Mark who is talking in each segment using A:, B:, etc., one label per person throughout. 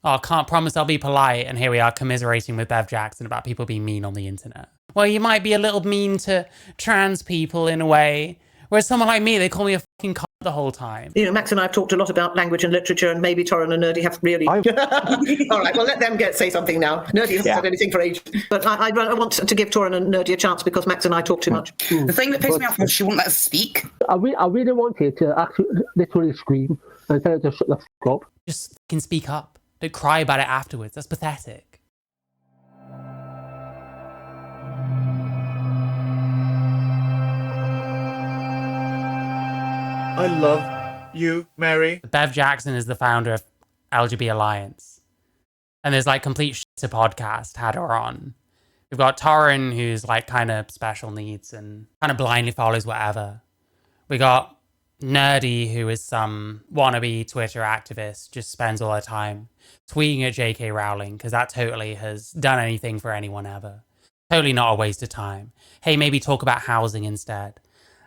A: Oh, can't promise I'll be polite. And here we are commiserating with Bev Jackson about people being mean on the internet. Well, you might be a little mean to trans people in a way. Whereas someone like me, they call me a fucking cunt the whole time.
B: You know, Max and I have talked a lot about language and literature, and maybe Torrin and Nerdy have really... All right, well, let them say something now. Nerdy hasn't said anything for ages. But I want to give Torrin and Nerdy a chance because Max and I talk too much.
C: The thing that pisses me off is she won't let us speak.
D: I really wanted to actually literally scream and tell her to shut the fuck up.
A: Just fucking speak up. Don't cry about it afterwards. That's pathetic.
E: I love you, Mary.
A: Bev Jackson is the founder of LGB Alliance. And there's like complete shit to podcast had her on. We've got Torrin, who's like kind of special needs and kind of blindly follows whatever. We got Nerdy, who is some wannabe Twitter activist, just spends all her time tweeting at JK Rowling because that totally has done anything for anyone ever. Totally not a waste of time. Hey, maybe talk about housing instead.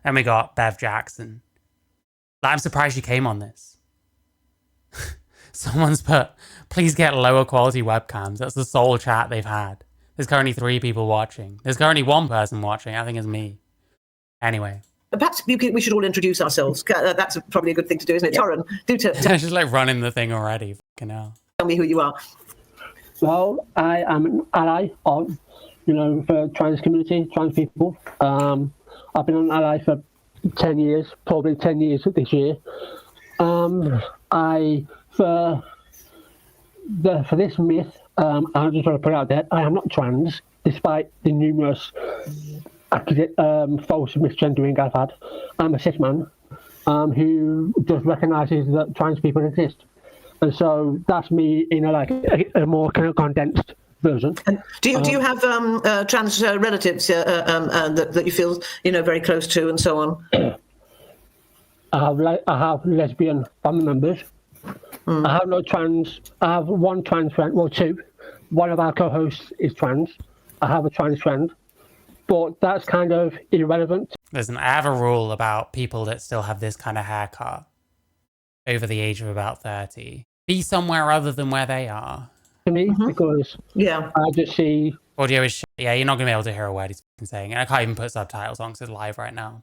A: And we got Bev Jackson. I'm surprised she came on this. Someone's put, please get lower quality webcams. That's the sole chat they've had. There's currently 3 people watching. There's currently 1 person watching. I think it's me. Anyway.
B: Perhaps we should all introduce ourselves. That's probably a good thing to do, isn't it? Yeah. Torrin, do
A: just like running the thing already. Fucking hell.
B: Tell me who you are.
D: Well, I am an ally on, for trans community, trans people. I've been an ally for 10 years, probably 10 years this year. For this myth, I just want to put it out there, I am not trans, despite the numerous false misgendering I've had. I'm a cis man who just recognises that trans people exist. And so that's me in a more kind of condensed version. And
B: do you have trans relatives that you feel very close to and so on?
D: I have lesbian family members. I have no trans. I have one trans friend. Well, 2. One of our co-hosts is trans. I have a trans friend, but that's kind of irrelevant.
A: Listen, I have a rule about people that still have this kind of haircut over the age of about 30. Be somewhere other than where they are.
D: To me, because I just see
A: audio is shit. Yeah, you're not gonna be able to hear a word he's saying, and I can't even put subtitles on because it's live right now.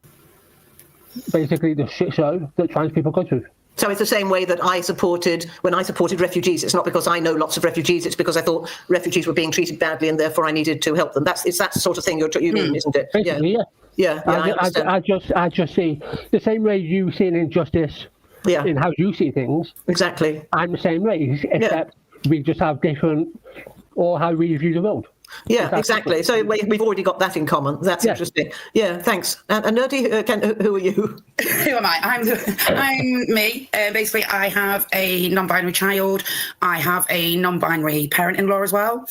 D: Basically, the shit show that trans people go through.
B: So it's the same way that when I supported refugees. It's not because I know lots of refugees. It's because I thought refugees were being treated badly, and therefore I needed to help them. It's that sort of thing you mean, isn't it?
D: Basically, yeah. I just see the same way you see an injustice. Yeah. In how you see things.
B: Exactly.
D: I'm the same way, except we just have different, or how we view the world.
B: Yeah, exactly. So we've already got that in common. That's interesting. Yeah, thanks. And Nerdy, who are you?
C: Who am I? I'm me. Basically, I have a non-binary child. I have a non-binary parent-in-law as well.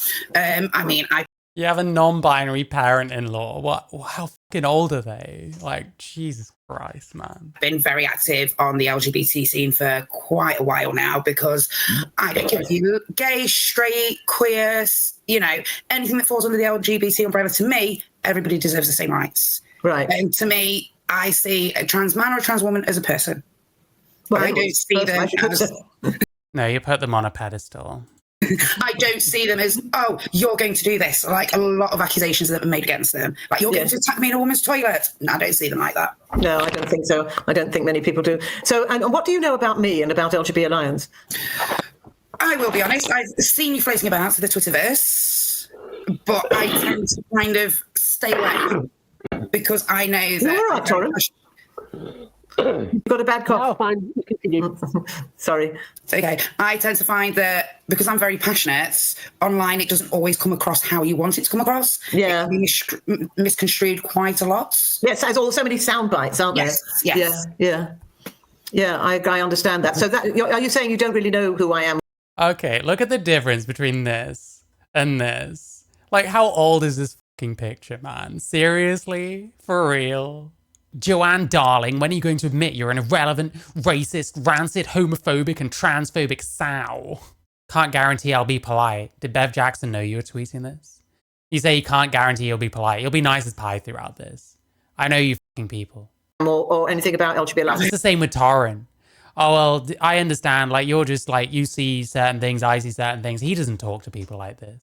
A: You have a non-binary parent-in-law. What? How fucking old are they? Like, Jesus Christ, man.
C: Been very active on the LGBT scene for quite a while now because I don't care if you're gay, straight, queer, anything that falls under the LGBT umbrella. To me, everybody deserves the same rights.
B: Right.
C: And to me, I see a trans man or a trans woman as a person. Well, I don't see them as...
A: No, you put them on a pedestal.
C: I don't see them as, oh, you're going to do this. Like a lot of accusations that have been made against them. Like, you're going to attack me in a woman's toilet. No, I don't see them like that.
B: No, I don't think so. I don't think many people do. So, and what do you know about me and about LGB Alliance?
C: I will be honest. I've seen you floating about the Twitterverse, but I tend to kind of stay away because I know that...
B: You're all right, Torrin. You've got a bad cough.
D: No, fine. Continue.
B: Sorry.
C: It's okay. I tend to find that because I'm very passionate, online it doesn't always come across how you want it to come across.
B: Yeah.
C: It can be misconstrued quite a lot.
B: Yes, there's all so many sound bites, aren't there?
C: Yes.
B: Yeah, I understand that. So are you saying you don't really know who I am?
A: Okay, look at the difference between this and this. Like, how old is this fucking picture, man? Seriously? For real? Joanne Darling, when are you going to admit you're an irrelevant, racist, rancid, homophobic and transphobic sow? Can't guarantee I'll be polite. Did Bev Jackson know you were tweeting this? You say you can't guarantee you'll be polite. You'll be nice as pie throughout this. I know you fucking people.
B: Or anything about LGBT Alliance.
A: It's the same with Torrin. oh, well, I understand. Like, you're just like, you see certain things, I see certain things. He doesn't talk to people like this.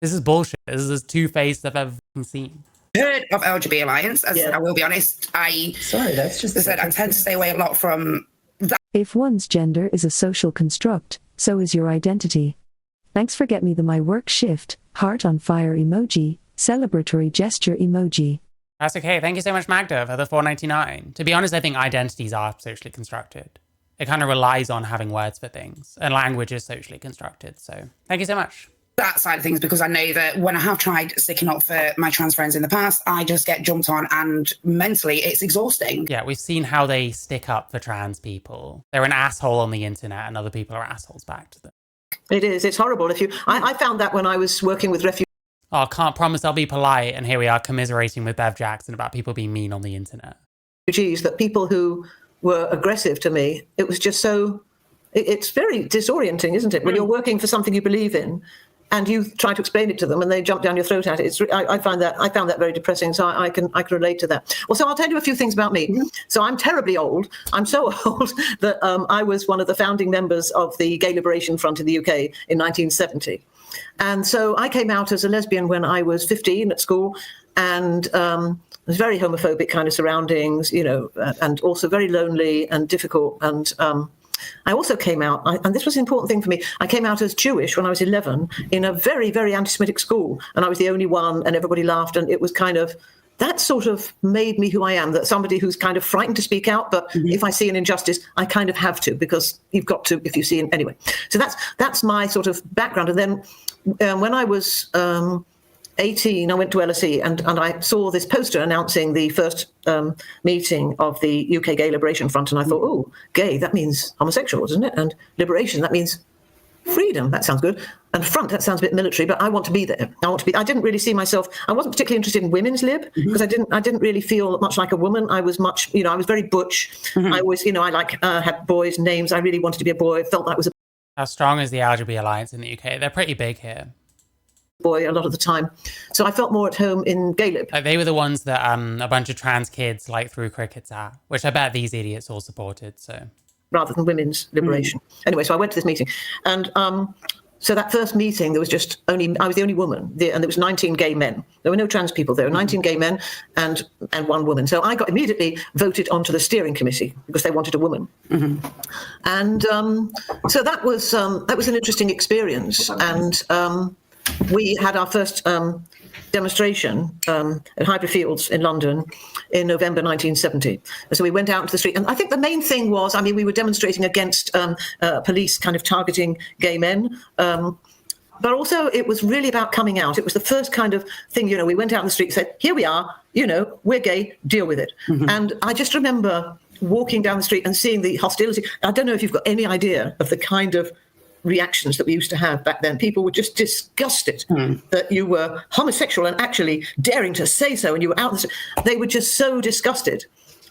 A: This is bullshit. This is as two-faced I've ever seen.
C: Heard of LGB Alliance. As I will be honest, I tend to stay away a lot from that.
F: If one's gender is a social construct, so is your identity. Thanks for get me the my work shift, heart on fire emoji, celebratory gesture emoji.
A: That's okay. Thank you so much, Magda, for the $4.99. To be honest, I think identities are socially constructed. It kind of relies on having words for things, and language is socially constructed. So thank you so much.
C: That side of things, because I know that when I have tried sticking up for my trans friends in the past, I just get jumped on, and mentally it's exhausting.
A: Yeah, we've seen how they stick up for trans people. They're an asshole on the internet, and other people are assholes back to them.
B: It is. It's horrible. I found that when I was working with refugees.
A: Oh, can't promise I'll be polite, and here we are commiserating with Bev Jackson about people being mean on the internet.
B: That people who were aggressive to me, it was just so. It's very disorienting, isn't it? When you're working for something you believe in, and you try to explain it to them, and they jump down your throat at it. I found that very depressing. So I can relate to that. Well, so I'll tell you a few things about me. So I'm terribly old. I'm so old that I was one of the founding members of the Gay Liberation Front in the UK in 1970, and so I came out as a lesbian when I was 15 at school, and it was very homophobic kind of surroundings, and also very lonely and difficult. And I also came out, and this was an important thing for me, I came out as Jewish when I was 11 in a very, very anti-Semitic school, and I was the only one, and everybody laughed, and it was kind of, that sort of made me who I am, that somebody who's kind of frightened to speak out, but if I see an injustice, I kind of have to, because you've got to if you see it. Anyway, so that's my sort of background. And then when I was 18, I went to LSE and I saw this poster announcing the first meeting of the UK Gay Liberation Front, and I thought, oh, gay, that means homosexual, doesn't it? And liberation, that means freedom. That sounds good. And front, that sounds a bit military, but I want to be there. I didn't really see myself. I wasn't particularly interested in women's lib because I didn't really feel much like a woman. I was much, I was very butch. I always, I had boys' names. I really wanted to be a boy. I felt that was a.
A: How strong is the LGB Alliance in the UK? They're pretty big here.
B: Boy a lot of the time, so I felt more at home in Gay Lib.
A: Like, they were the ones that a bunch of trans kids threw crickets at, which I bet these idiots all supported. So
B: rather than women's liberation. Anyway, so I went to this meeting, and so that first meeting, there was I was the only woman, and there was 19 gay men. There were no trans people. There were 19 gay men and one woman. So I got immediately voted onto the steering committee because they wanted a woman. And so that was an interesting experience. And we had our first demonstration at Highbury Fields in London in November 1970. And so we went out into the street. And I think the main thing was, we were demonstrating against police kind of targeting gay men. But also it was really about coming out. It was the first kind of thing, we went out in the street and said, here we are, we're gay, deal with it. And I just remember walking down the street and seeing the hostility. I don't know if you've got any idea of the kind of reactions that we used to have back then. People were just disgusted that you were homosexual and actually daring to say so, and you were out. They were just so disgusted,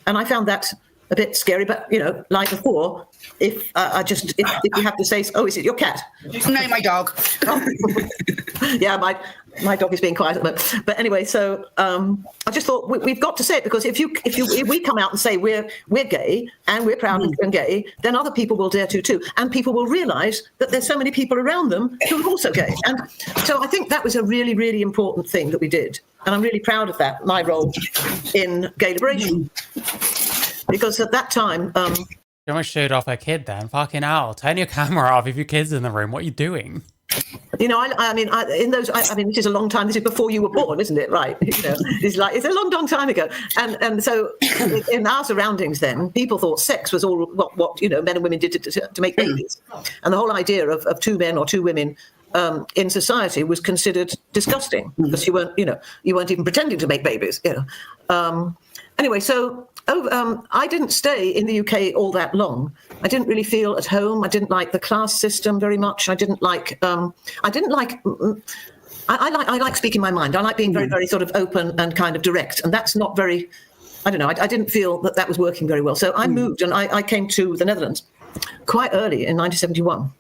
B: and I found that a bit scary. But like before, if you have to say, oh, is it your cat?
C: No, my dog.
B: Yeah, my dog is being quiet at the moment. But anyway, so I just thought we've got to say it, because if we come out and say we're gay and we're proud and gay, then other people will dare to too, and people will realise that there's so many people around them who are also gay. And so I think that was a really, really important thing that we did, and I'm really proud of that. My role in gay liberation, because at that time.
A: You almost showed off her kid then. Fucking hell. Turn your camera off if your kid's in the room. What are you doing? This is a long time. This is before you were born, isn't it? Right. It's a long time ago. And so in our surroundings then, people thought sex was all what men and women did to make babies. And the whole idea of two men or two women in society was considered disgusting, because you weren't even pretending to make babies. Anyway, so I didn't stay in the UK all that long. I didn't really feel at home. I didn't like the class system very much. I like speaking my mind. I like being very, very sort of open and kind of direct. And that's not very, I don't know, I didn't feel that was working very well. So I moved, and I came to the Netherlands quite early in 1971.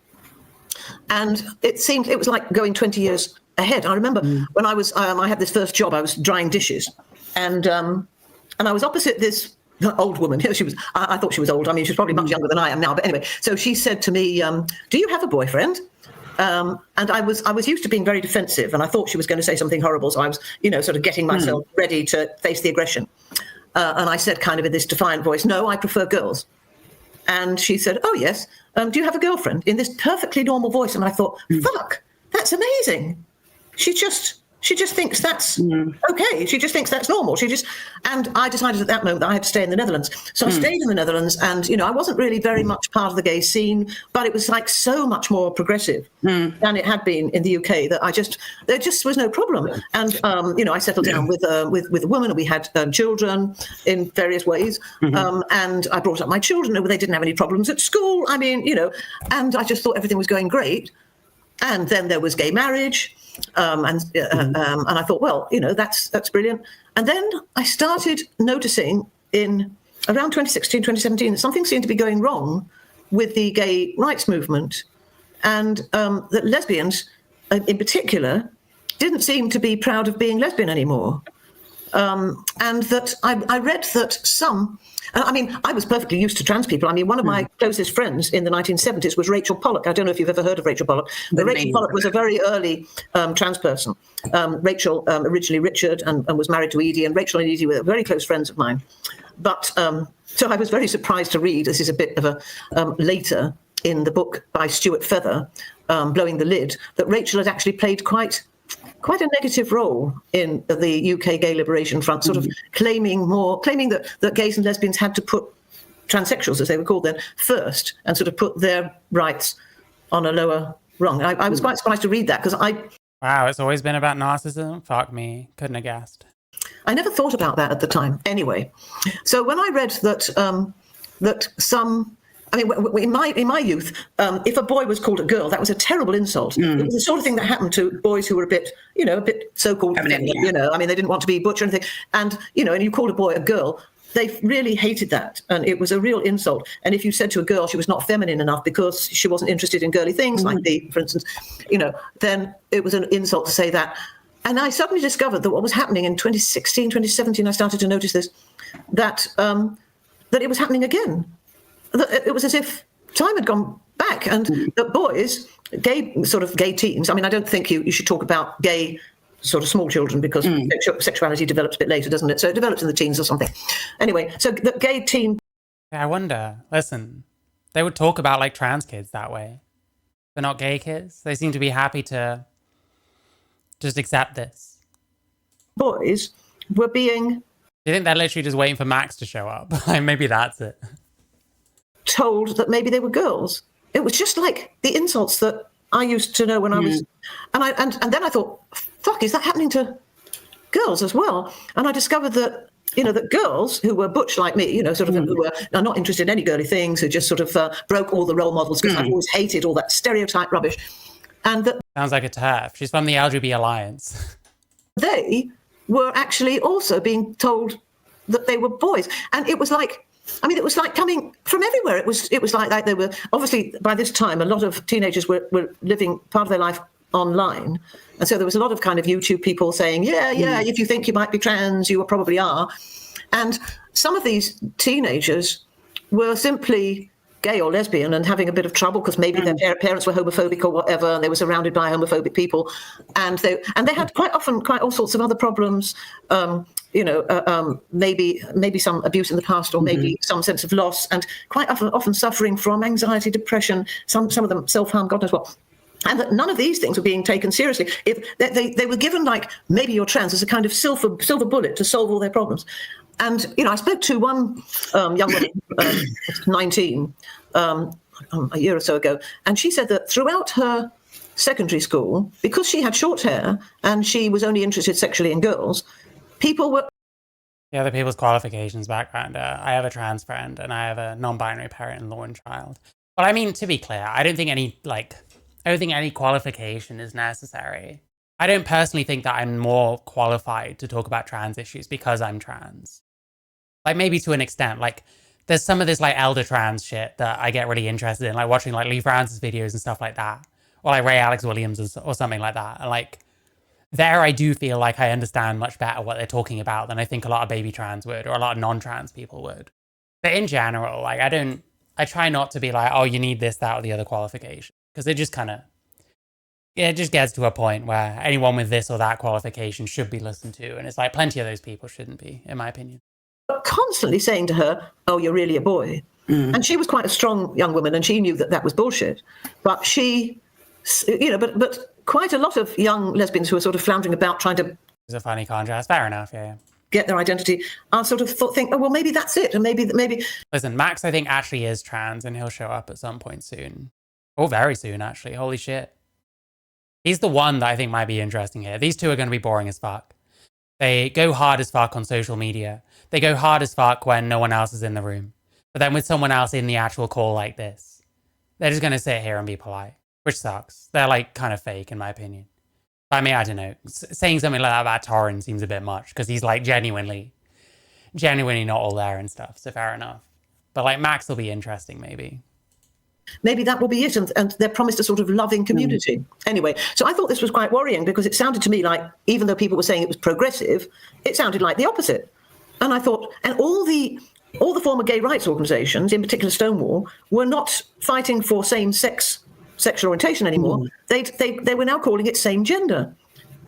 A: And it was like going 20 years ahead. I remember when I had this first job, I was drying dishes, and I was opposite this
B: old woman. She was. I thought she was old. I mean, she was probably much younger than I am now. But anyway, so she said to me, "Do you have a boyfriend?" And I was used to being very defensive, and I thought she was going to say something horrible. So I was, sort of getting myself ready to face the aggression. And I said, kind of in this defiant voice, "No, I prefer girls." And she said, "Oh yes. Do you have a girlfriend?" In this perfectly normal voice. And I thought, "Fuck, that's amazing." She just thinks that's okay. She just thinks that's normal. And I decided at that moment that I had to stay in the Netherlands. So I stayed in the Netherlands, and, I wasn't really very much part of the gay scene, but it was like so much more progressive than it had been in the UK that there just was no problem. And, I settled down with a woman, and we had children in various ways. And I brought up my children. They didn't have any problems at school. I mean, and I just thought everything was going great. And then there was gay marriage. And I thought, well, that's brilliant. And then I started noticing in around 2016, 2017, that something seemed to be going wrong with the gay rights movement, and that lesbians, in particular, didn't seem to be proud of being lesbian anymore. And that I read that some, I mean, I was perfectly used to trans people. I mean, one of my closest friends in the 1970s was Rachel Pollock. I don't know if you've ever heard of Rachel Pollock. But Rachel Pollock was a very early trans person. Rachel originally Richard and was married to Edie, and Rachel and Edie were very close friends of mine. But so I was very surprised to read, this is a bit of a later in the book by Stuart Feather, Blowing the Lid, that Rachel had actually played quite a negative role in the UK Gay Liberation Front, sort of claiming that gays and lesbians had to put transsexuals, as they were called then, first, and sort of put their rights on a lower rung. I was quite surprised to read that, because
A: Wow, it's always been about narcissism? Fuck me, couldn't have guessed.
B: I never thought about that at the time. Anyway, so when I read that some, I mean, in my youth, if a boy was called a girl, that was a terrible insult. It was the sort of thing that happened to boys who were a bit so-called, I mean, they didn't want to be butch or anything. And, and you called a boy a girl, they really hated that. And it was a real insult. And if you said to a girl she was not feminine enough because she wasn't interested in girly things, like for instance, then it was an insult to say that. And I suddenly discovered that what was happening in 2016, 2017, I started to notice this, that it was happening again. It was as if time had gone back, and that boys, gay teens, I mean, I don't think you should talk about gay sort of small children, because sexuality develops a bit later, doesn't it? So it develops in the teens or something. Anyway, so the gay teen...
A: I wonder, listen, they would talk about like trans kids that way. They're not gay kids. They seem to be happy to just accept this.
B: Boys were being...
A: Do you think they're literally just waiting for Max to show up? Maybe that's it.
B: Told that maybe they were girls. It was just like the insults that I used to know when I was... And then I thought, fuck, is that happening to girls as well? And I discovered that, that girls who were butch like me, who were not interested in any girly things, who just sort of broke all the role models, because I've always hated all that stereotype rubbish. And that...
A: Sounds like a TERF. She's from the LGB Alliance.
B: They were actually also being told that they were boys. And it was like... I mean, it was like coming from everywhere. It was like they were, obviously, by this time, a lot of teenagers were living part of their life online. And so there was a lot of kind of YouTube people saying, yeah, if you think you might be trans, you probably are. And some of these teenagers were simply gay or lesbian and having a bit of trouble because maybe their parents were homophobic or whatever, and they were surrounded by homophobic people. And they had quite often all sorts of other problems, maybe some abuse in the past, or maybe some sense of loss, and quite often suffering from anxiety, depression, some of them self-harm, God knows what. And that none of these things were being taken seriously. If they were given, like, maybe you're trans as a kind of silver bullet to solve all their problems. And, I spoke to one young woman, 19, a year or so ago, and she said that throughout her secondary school, because she had short hair and she was only interested sexually in girls, people were...
A: Yeah, the people's qualifications background. I have a trans friend and I have a non-binary parent-in-law and child. But I mean, to be clear, I don't think any qualification is necessary. I don't personally think that I'm more qualified to talk about trans issues because I'm trans. Like, maybe to an extent, like, there's some of this, like, elder trans shit that I get really interested in, like watching, like, Lee Francis videos and stuff like that. Or, like, Ray Alex Williams or something like that. And, like, there I do feel like I understand much better what they're talking about than I think a lot of baby trans would, or a lot of non-trans people would. But in general, like I try not to be like, oh, you need this, that, or the other qualification. Because it just it just gets to a point where anyone with this or that qualification should be listened to. And it's like plenty of those people shouldn't be, in my opinion.
B: Constantly saying to her, oh, you're really a boy. And she was quite a strong young woman, and she knew that that was bullshit. But she, but quite a lot of young lesbians who are sort of floundering about trying to...
A: It's a funny contrast. Fair enough, yeah.
B: Get their identity, are sort of think, oh, well, maybe that's it. And maybe...
A: Listen, Max, I think, actually is trans, and he'll show up at some point soon. Or very soon, actually. Holy shit. He's the one that I think might be interesting here. These two are going to be boring as fuck. They go hard as fuck on social media. They go hard as fuck when no one else is in the room. But then with someone else in the actual call like this, they're just going to sit here and be polite, which sucks. They're like kind of fake, in my opinion. I mean, I don't know. Saying something like that about Torrin seems a bit much because he's like genuinely not all there and stuff. So fair enough. But like Max will be interesting, maybe.
B: Maybe that will be it, and they're promised a sort of loving community. Anyway, so I thought this was quite worrying because it sounded to me like, even though people were saying it was progressive, it sounded like the opposite. And I thought, and all the former gay rights organisations, in particular Stonewall, were not fighting for same-sex sexual orientation anymore. They were now calling it same gender.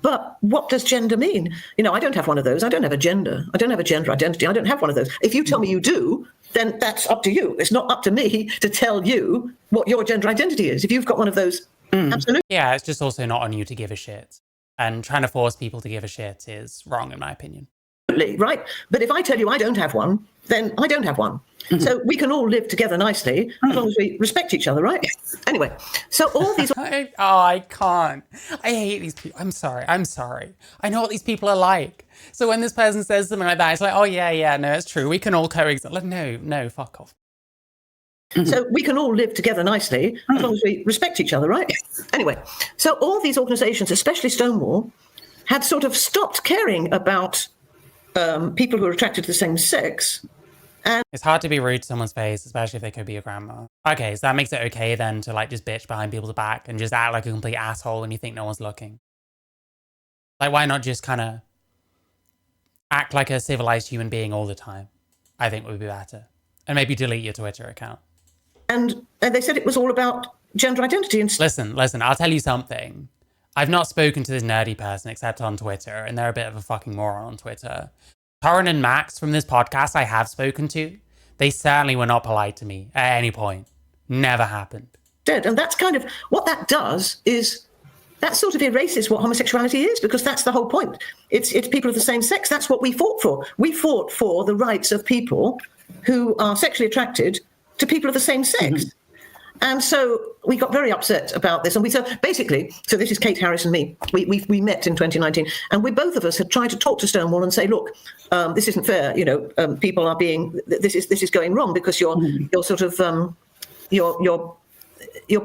B: But what does gender mean? I don't have one of those. I don't have a gender. I don't have a gender identity. I don't have one of those. If you tell me you do, then that's up to you. It's not up to me to tell you what your gender identity is. If you've got one of those, absolutely.
A: Yeah, it's just also not on you to give a shit. And trying to force people to give a shit is wrong, in my opinion.
B: Right? But if I tell you I don't have one, then I don't have one. So we can all live together nicely as long as we respect each other, right? Anyway, so all these...
A: I can't. I hate these people. I'm sorry. I know what these people are like. So when this person says something like that, it's like, oh, yeah, no, it's true. We can all coexist. Like, no, fuck off.
B: So we can all live together nicely as long as we respect each other, right? Anyway, so all these organisations, especially Stonewall, had sort of stopped caring about people who are attracted to the same sex. And
A: it's hard to be rude to someone's face, especially if they could be your grandma. Okay, so that makes it okay then to like just bitch behind people's back and just act like a complete asshole when you think no one's looking. Like, why not just kind of act like a civilized human being all the time? I think would be better. And maybe delete your Twitter account.
B: And they said it was all about gender identity. And
A: Listen, I'll tell you something. I've not spoken to this nerdy person except on Twitter, and they're a bit of a fucking moron on Twitter. Torrin and Max from this podcast I have spoken to, they certainly were not polite to me at any point. Never happened.
B: Dead. And that's kind of what that does is that sort of erases what homosexuality is, because that's the whole point. It's people of the same sex. That's what we fought for. We fought for the rights of people who are sexually attracted to people of the same sex. And so we got very upset about this. And so this is Kate Harris and me. We met in 2019, and both of us had tried to talk to Stonewall and say, look, this isn't fair. People are being, this is going wrong because you're sort of, you're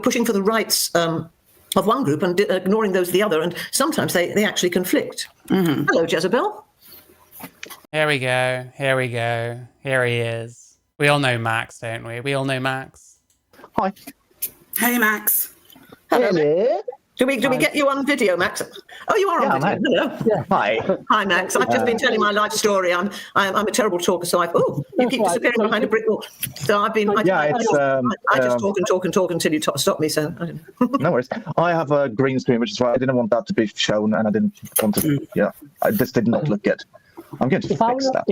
B: pushing for the rights of one group and ignoring those of the other. And sometimes they actually conflict. Hello, Jezebel.
A: Here we go. Here he is. We all know Max, don't we? We all know Max.
G: Hi.
C: Hey, Max.
B: Hello. Do we get you on video, Max? Oh, you are on video. Hello.
G: Yeah.
B: Hi, Max. I've just been telling my life story. I'm a terrible talker, so you keep disappearing behind a brick wall. So I've been. I just talk until you stop me. So I don't know.
G: No worries. I have a green screen, which is why I didn't want that to be shown, and I didn't want to. Yeah, this did not look good. I'm going to fix that.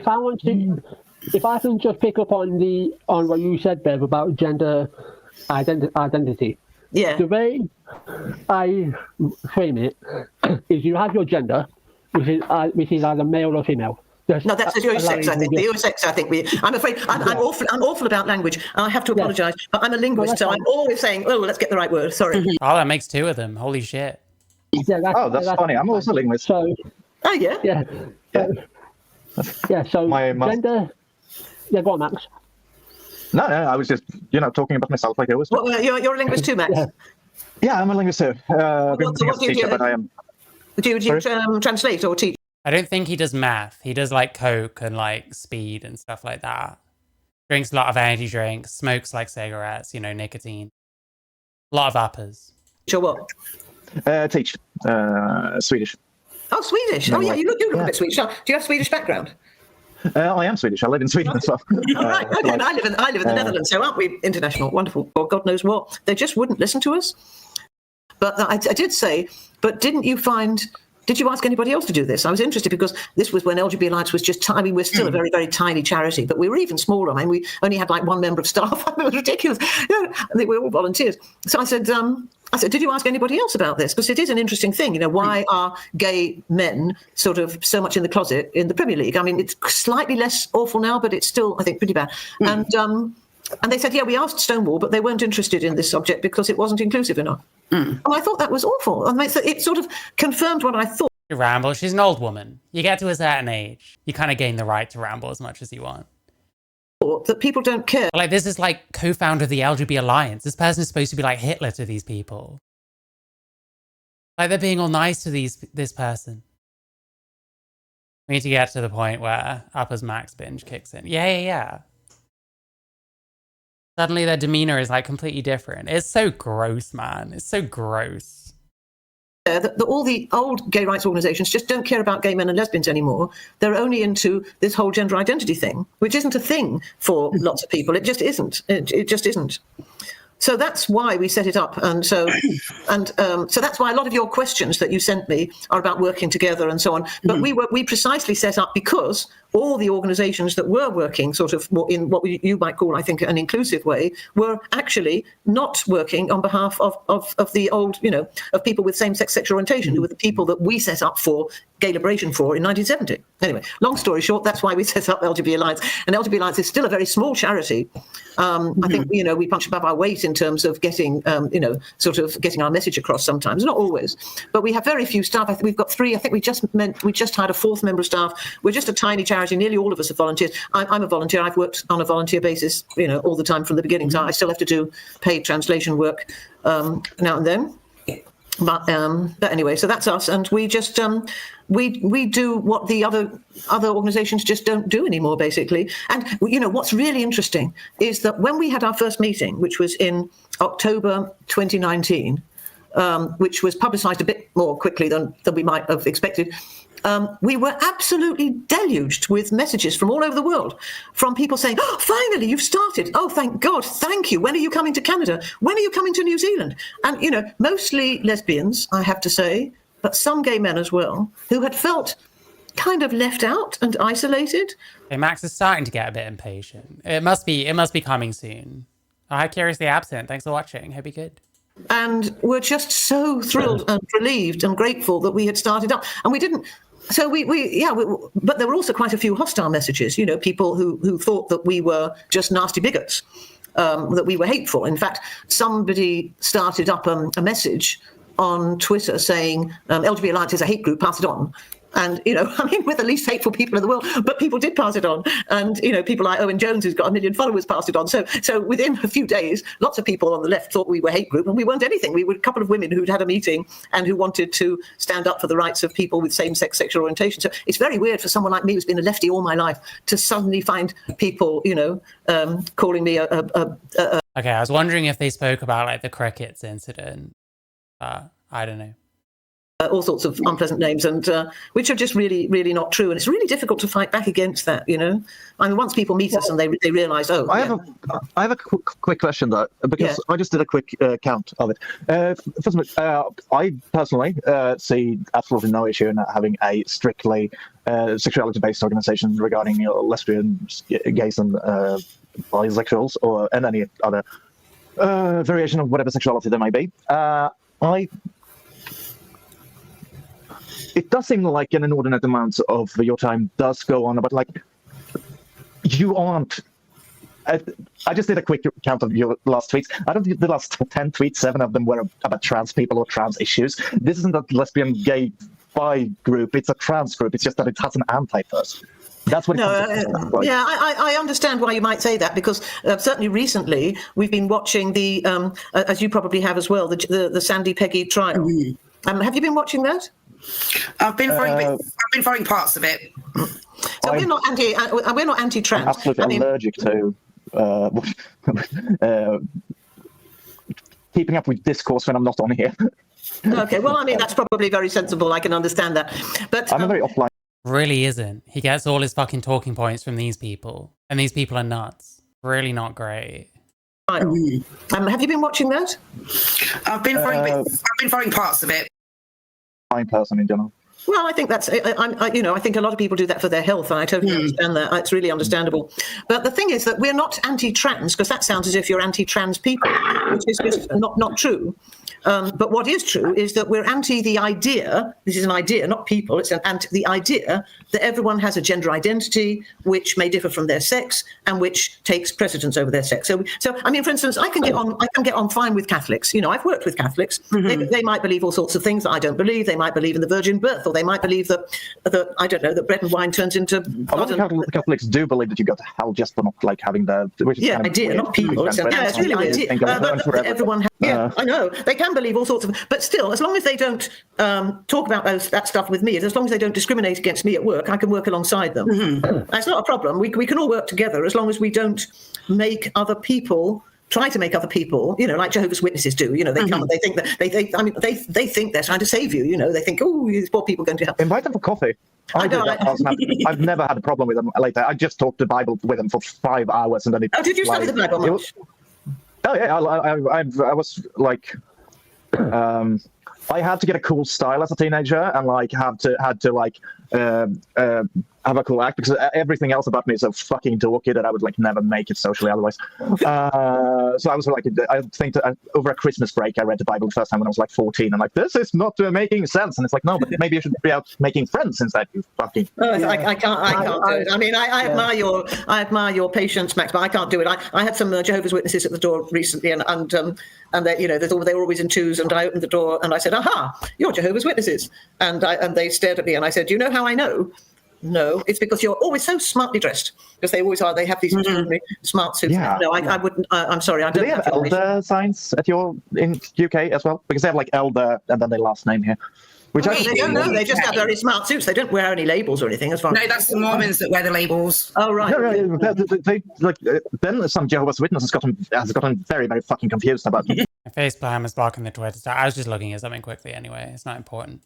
D: If I can just pick up on what you said, Bev, about gender identity.
B: Yeah.
D: The way I frame it is you have your gender, which is either male or female.
B: No, that's your sex, I think. Your sex, I think. I'm afraid I'm awful about language. I have to apologise, but I'm a linguist, so I'm always saying, "Oh, let's get the right word." Sorry.
A: Oh, that makes two of them. Holy shit.
D: Yeah,
G: that's funny. I'm also a linguist.
D: So.
B: Oh yeah.
D: Yeah. Yeah. So gender. Yeah, go on, Max.
G: No, I was just, talking about myself like I always do.
B: Well, you're a linguist too, Max.
G: Yeah, I'm a linguist too. I've been a teacher, but I am.
B: Do you translate or teach?
A: I don't think he does math. He does like coke and like speed and stuff like that. Drinks a lot of energy drinks, smokes like cigarettes, nicotine. A lot of uppers.
B: Sure what?
G: Teach. Swedish.
B: Oh, Swedish.
G: No,
B: Oh, yeah, you look a
G: yeah.
B: bit Swedish. Do you have Swedish background?
G: I am Swedish. I live in Sweden as well.
B: All right. Okay. And I live in the Netherlands, so aren't we international? Wonderful. Or God knows what. They just wouldn't listen to us. But I did say, but did you ask anybody else to do this? I was interested because this was when LGB Alliance was just, we're still a very, very tiny charity, but we were even smaller. I mean, we only had like one member of staff. It was ridiculous. I think we were all volunteers. So I said, did you ask anybody else about this? Because it is an interesting thing. Why are gay men sort of so much in the closet in the Premier League? I mean, it's slightly less awful now, but it's still, I think, pretty bad. And they said, yeah, we asked Stonewall, but they weren't interested in this subject because it wasn't inclusive enough. And I thought that was awful. And it sort of confirmed what I thought.
A: You ramble. She's an old woman. You get to a certain age, you kind of gain the right to ramble as much as you want.
B: That people don't care.
A: Like, this is like co-founder of the LGB Alliance. This person is supposed to be like Hitler to these people. Like, they're being all nice to this person. We need to get to the point where Upper's Max binge kicks in. Yeah. Suddenly their demeanor is like completely different. It's so gross, man. It's so gross.
B: That all the old gay rights organizations just don't care about gay men and lesbians anymore. They're only into this whole gender identity thing, which isn't a thing for lots of people. It just isn't. It just isn't. So that's why we set it up, and so that's why a lot of your questions that you sent me are about working together and so on. But we precisely set up because all the organisations that were working sort of in what you might call, I think, an inclusive way, were actually not working on behalf of the old, of people with same-sex sexual orientation, who were the people that we set up for gay liberation for in 1970. Anyway, long story short, that's why we set up LGB Alliance. And LGB Alliance is still a very small charity. I think, we punch above our weight in terms of getting, sort of getting our message across sometimes, not always. But we have very few staff. I think we've got 3. I think we just hired a 4th member of staff. We're just a tiny charity. Nearly all of us are volunteers. I'm a volunteer. I've worked on a volunteer basis, all the time from the beginning. So I still have to do paid translation work now and then. But anyway, so that's us, and we just we do what the other organisations just don't do anymore, basically. And what's really interesting is that when we had our first meeting, which was in October 2019, which was publicised a bit more quickly than we might have expected. We were absolutely deluged with messages from all over the world, from people saying, "Oh, finally, you've started. Oh, thank God. Thank you. When are you coming to Canada? When are you coming to New Zealand?" And, mostly lesbians, I have to say, but some gay men as well, who had felt kind of left out and isolated.
A: Hey, Max is starting to get a bit impatient. It must be coming soon. Hi, Curiously Absent. Thanks for watching. Hope you're good.
B: And we're just so thrilled and relieved and grateful that we had started up. And we didn't... So but there were also quite a few hostile messages, people who thought that we were just nasty bigots, that we were hateful. In fact, somebody started up a message on Twitter saying, LGB Alliance is a hate group, pass it on. And, we're the least hateful people in the world, but people did pass it on. And, people like Owen Jones, who's got 1 million followers, passed it on. So within a few days, lots of people on the left thought we were a hate group, and we weren't anything. We were a couple of women who'd had a meeting and who wanted to stand up for the rights of people with same-sex sexual orientation. So it's very weird for someone like me who's been a lefty all my life to suddenly find people, calling me a...
A: Okay, I was wondering if they spoke about, like, the crickets incident. I don't know.
B: All sorts of unpleasant names, and which are just really, really not true. And it's really difficult to fight back against that, I mean, once people meet us and they realise, oh...
G: I have a quick question, though, because I just did a quick count of it. First of all, I personally see absolutely no issue in having a strictly sexuality-based organisation regarding lesbians, gays and bisexuals, and any other variation of whatever sexuality there may be. It does seem like an inordinate amount of your time does go on, but you aren't. I just did a quick count of your last tweets. Out of the last 10 tweets, 7 of them were about trans people or trans issues. This isn't a lesbian, gay, bi group. It's a trans group. It's just that it has an anti first. That's what.
B: I understand why you might say that, because certainly recently we've been watching the, as you probably have as well, the Sandy Peggy trial. Mm-hmm. Have you been watching that?
C: I've been following parts of it.
B: So we're not anti-trans.
G: I'm absolutely allergic to keeping up with discourse when I'm not on here.
B: Okay, well, I mean, that's probably very sensible. I can understand that. But
G: I'm a very offline.
A: Really isn't. He gets all his fucking talking points from these people. And these people are nuts. Really not great.
B: have you been watching that?
C: I've been following parts of it.
G: Person in general.
B: Well, I think that's, I think a lot of people do that for their health, and I totally understand that. It's really understandable. But the thing is that we're not anti-trans, because that sounds as if you're anti-trans people, which is just not true. But what is true is that we're anti the idea, this is an idea, not people, it's the idea that everyone has a gender identity which may differ from their sex and which takes precedence over their sex. So I mean, for instance, I can get on fine with Catholics. I've worked with Catholics. They might believe all sorts of things that I don't believe. They might believe in the virgin birth, or they might believe that I don't know, that bread and wine turns into...
G: A lot of Catholics do believe that you go to hell just for not having the...
B: idea, not people. It's really idea. Everyone has... I know. They can believe all sorts of... But still, as long as they don't talk about that stuff with me, as long as they don't discriminate against me at work, I can work alongside them. That's not a problem. We can all work together as long as we don't make other people... try to make other people, like Jehovah's Witnesses do. They come and they think that they think they're trying to save you. They think, oh, these poor people going to hell.
G: Invite them for coffee. I've never had a problem with them later. I just talked the Bible with them for 5 hours, and then it.
B: Oh, did you study the Bible much?
G: I was like, I had to get a cool style as a teenager, and had to have a cool act, because everything else about me is so fucking dorky that I would never make it socially otherwise. So I was I think that over a Christmas break I read the Bible the first time when I was 14, and this is not making sense, and it's no, but maybe you should be out making friends instead, you fucking... I can't do it. I mean, I admire your patience, Max, but I can't do it. I had some Jehovah's Witnesses at the door recently, and they they were always in twos, and I opened the door and I said, aha, you're Jehovah's Witnesses, and they stared at me and I said, do you know how I know? No, it's because you're always so smartly dressed, because they always are. They have these extraordinary smart suits. Yeah.
B: No, I wouldn't. I'm sorry. I don't.
G: Do they have elder signs in UK as well? Because they have elder and then their last name here.
B: They don't know. They just have very smart suits. They don't wear any labels or anything, as far as...
C: No, that's the Mormons that wear the labels.
B: Oh, right.
G: Then some Jehovah's Witnesses has gotten very, very fucking confused about it.
A: My facepalm is blocking the Twitter star. I was just looking at something quickly anyway. It's not important.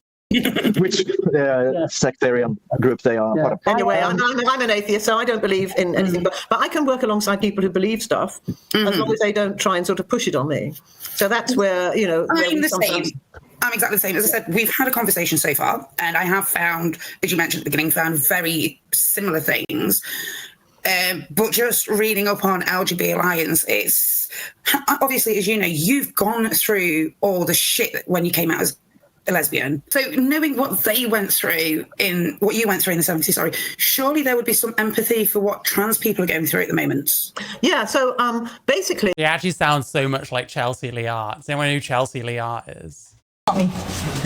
G: Which sectarian group they are part of.
B: Anyway, I'm an atheist, so I don't believe in anything. But I can work alongside people who believe stuff, as long as they don't try and sort of push it on me. So that's where,
C: I'm the same. I'm exactly the same. As I said, we've had a conversation so far, and I have found, as you mentioned at the beginning, very similar things. But just reading up on LGB Alliance, it's obviously, as you know, you've gone through all the shit when you came out as a lesbian. So knowing what they went through what you went through in the 70s, surely there would be some empathy for what trans people are going through at the moment.
B: Yeah, so basically...
A: It actually sounds so much like Chelsea Liart. Does anyone know who Chelsea Liart is?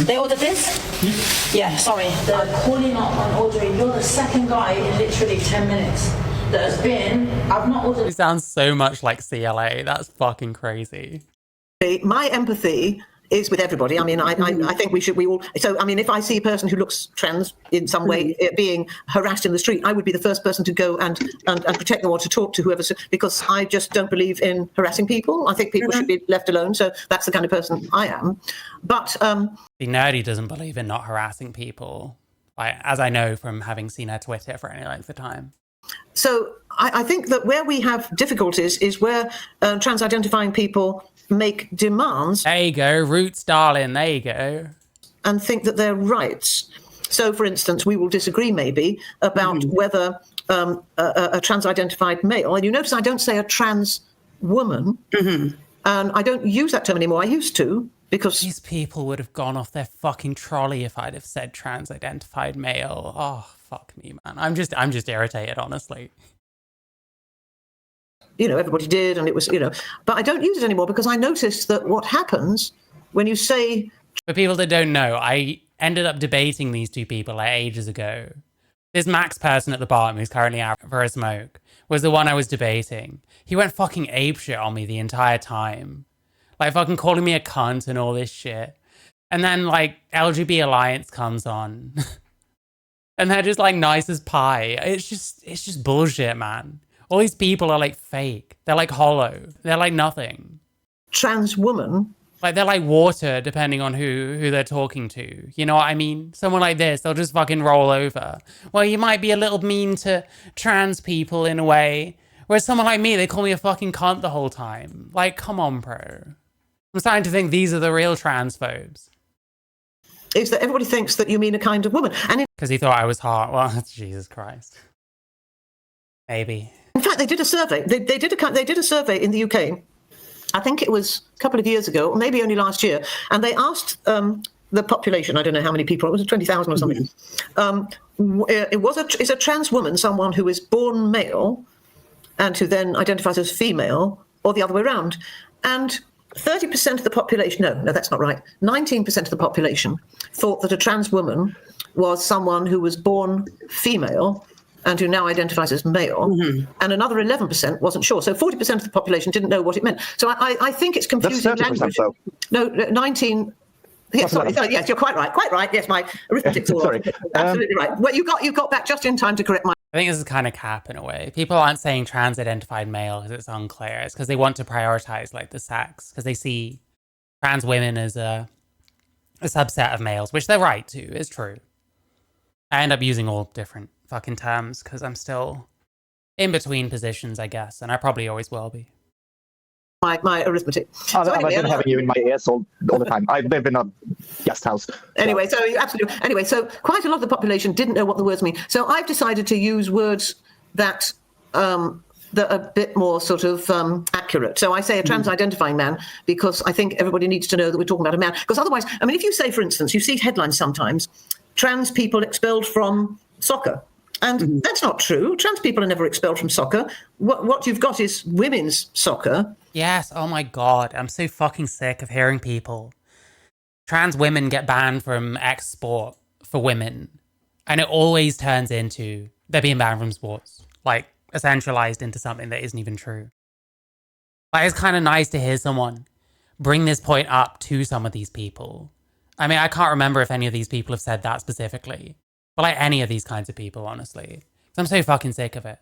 H: They ordered this? Yeah, sorry. They're calling up and ordering. You're the second guy in literally 10 minutes that has been... I've not ordered...
A: It sounds so much like CLA. That's fucking crazy.
B: My empathy is with everybody. I mean, I think we all... So, I mean, if I see a person who looks trans in some way being harassed in the street, I would be the first person to go and protect them, or to talk to whoever, because I just don't believe in harassing people. I think people should be left alone. So that's the kind of person I am. But...
A: The nerdy doesn't believe in not harassing people, as I know from having seen her Twitter for any length of time.
B: So I think that where we have difficulties is where trans-identifying people make demands.
A: There you go, roots, darling, there you go.
B: And think that they're rights. So, for instance, we will disagree maybe about whether a trans-identified male, and you notice I don't say a trans woman, and I don't use that term anymore. I used to, because...
A: These people would have gone off their fucking trolley if I'd have said trans-identified male. Oh, fuck me, man. I'm just irritated, honestly.
B: Everybody did, and it was, but I don't use it anymore, because I noticed that what happens when you say...
A: For people that don't know, I ended up debating these two people ages ago. This Max person at the bottom, who's currently out for a smoke, was the one I was debating. He went fucking apeshit on me the entire time. Fucking calling me a cunt and all this shit. And then, LGB Alliance comes on. And they're just, nice as pie. It's just bullshit, man. All these people are fake. They're hollow. They're nothing.
B: Trans woman
A: Like, they're like water, depending on who they're talking to. You know what I mean? Someone like this, they'll just fucking roll over. Well, you might be a little mean to trans people in a way. Whereas someone like me, they call me a fucking cunt the whole time. Like, come on, bro. I'm starting to think these are the real transphobes.
B: Is that everybody thinks that you mean a kind of woman. And
A: Because he thought I was hot. Well, Jesus Christ. Maybe.
B: in fact, they did a survey. They did a survey in the UK. I think it was a couple of years ago, or maybe only last year. And they asked the population, I don't know how many people, it was 20,000 or something. Is a trans woman someone who is born male and who then identifies as female, or the other way around? And 30% of the population, no, that's not right. 19% of the population thought that a trans woman was someone who was born female and who now identifies as male, and another 11% wasn't sure. So 40% of the population didn't know what it meant. So I think it's confusing language.
G: Though.
B: No, 19. Yeah, sorry, yes, you're quite right. Quite right. Yes, my arithmetic's all
G: Sorry.
B: absolutely right. Well, you got back just in time to correct my.
A: I think this is kind of cap in a way. People aren't saying trans-identified male because it's unclear. It's because they want to prioritize like the sex, because they see trans women as a subset of males, which they're right to. It's true. I end up using all different fucking terms because I'm still in between positions, I guess, and I probably always will be.
B: My arithmetic.
G: I've been having you in my ears all the time. I've been in a guest house.
B: Anyway, so absolutely. Anyway, so quite a lot of the population didn't know what the words mean. So I've decided to use words that are a bit more sort of accurate. So I say a trans-identifying man because I think everybody needs to know that we're talking about a man. Because otherwise, I mean, if you say, for instance, you see headlines sometimes, trans people expelled from soccer. And that's not true. Trans people are never expelled from soccer. What you've got is women's soccer.
A: Yes, oh my god, I'm so fucking sick of hearing people. Trans women get banned from X sport for women, and it always turns into they're being banned from sports, like essentialized into something that isn't even true. Like, it's kind of nice to hear someone bring this point up to some of these people. I mean, I can't remember if any of these people have said that specifically, but like any of these kinds of people, honestly. I'm so fucking sick of it.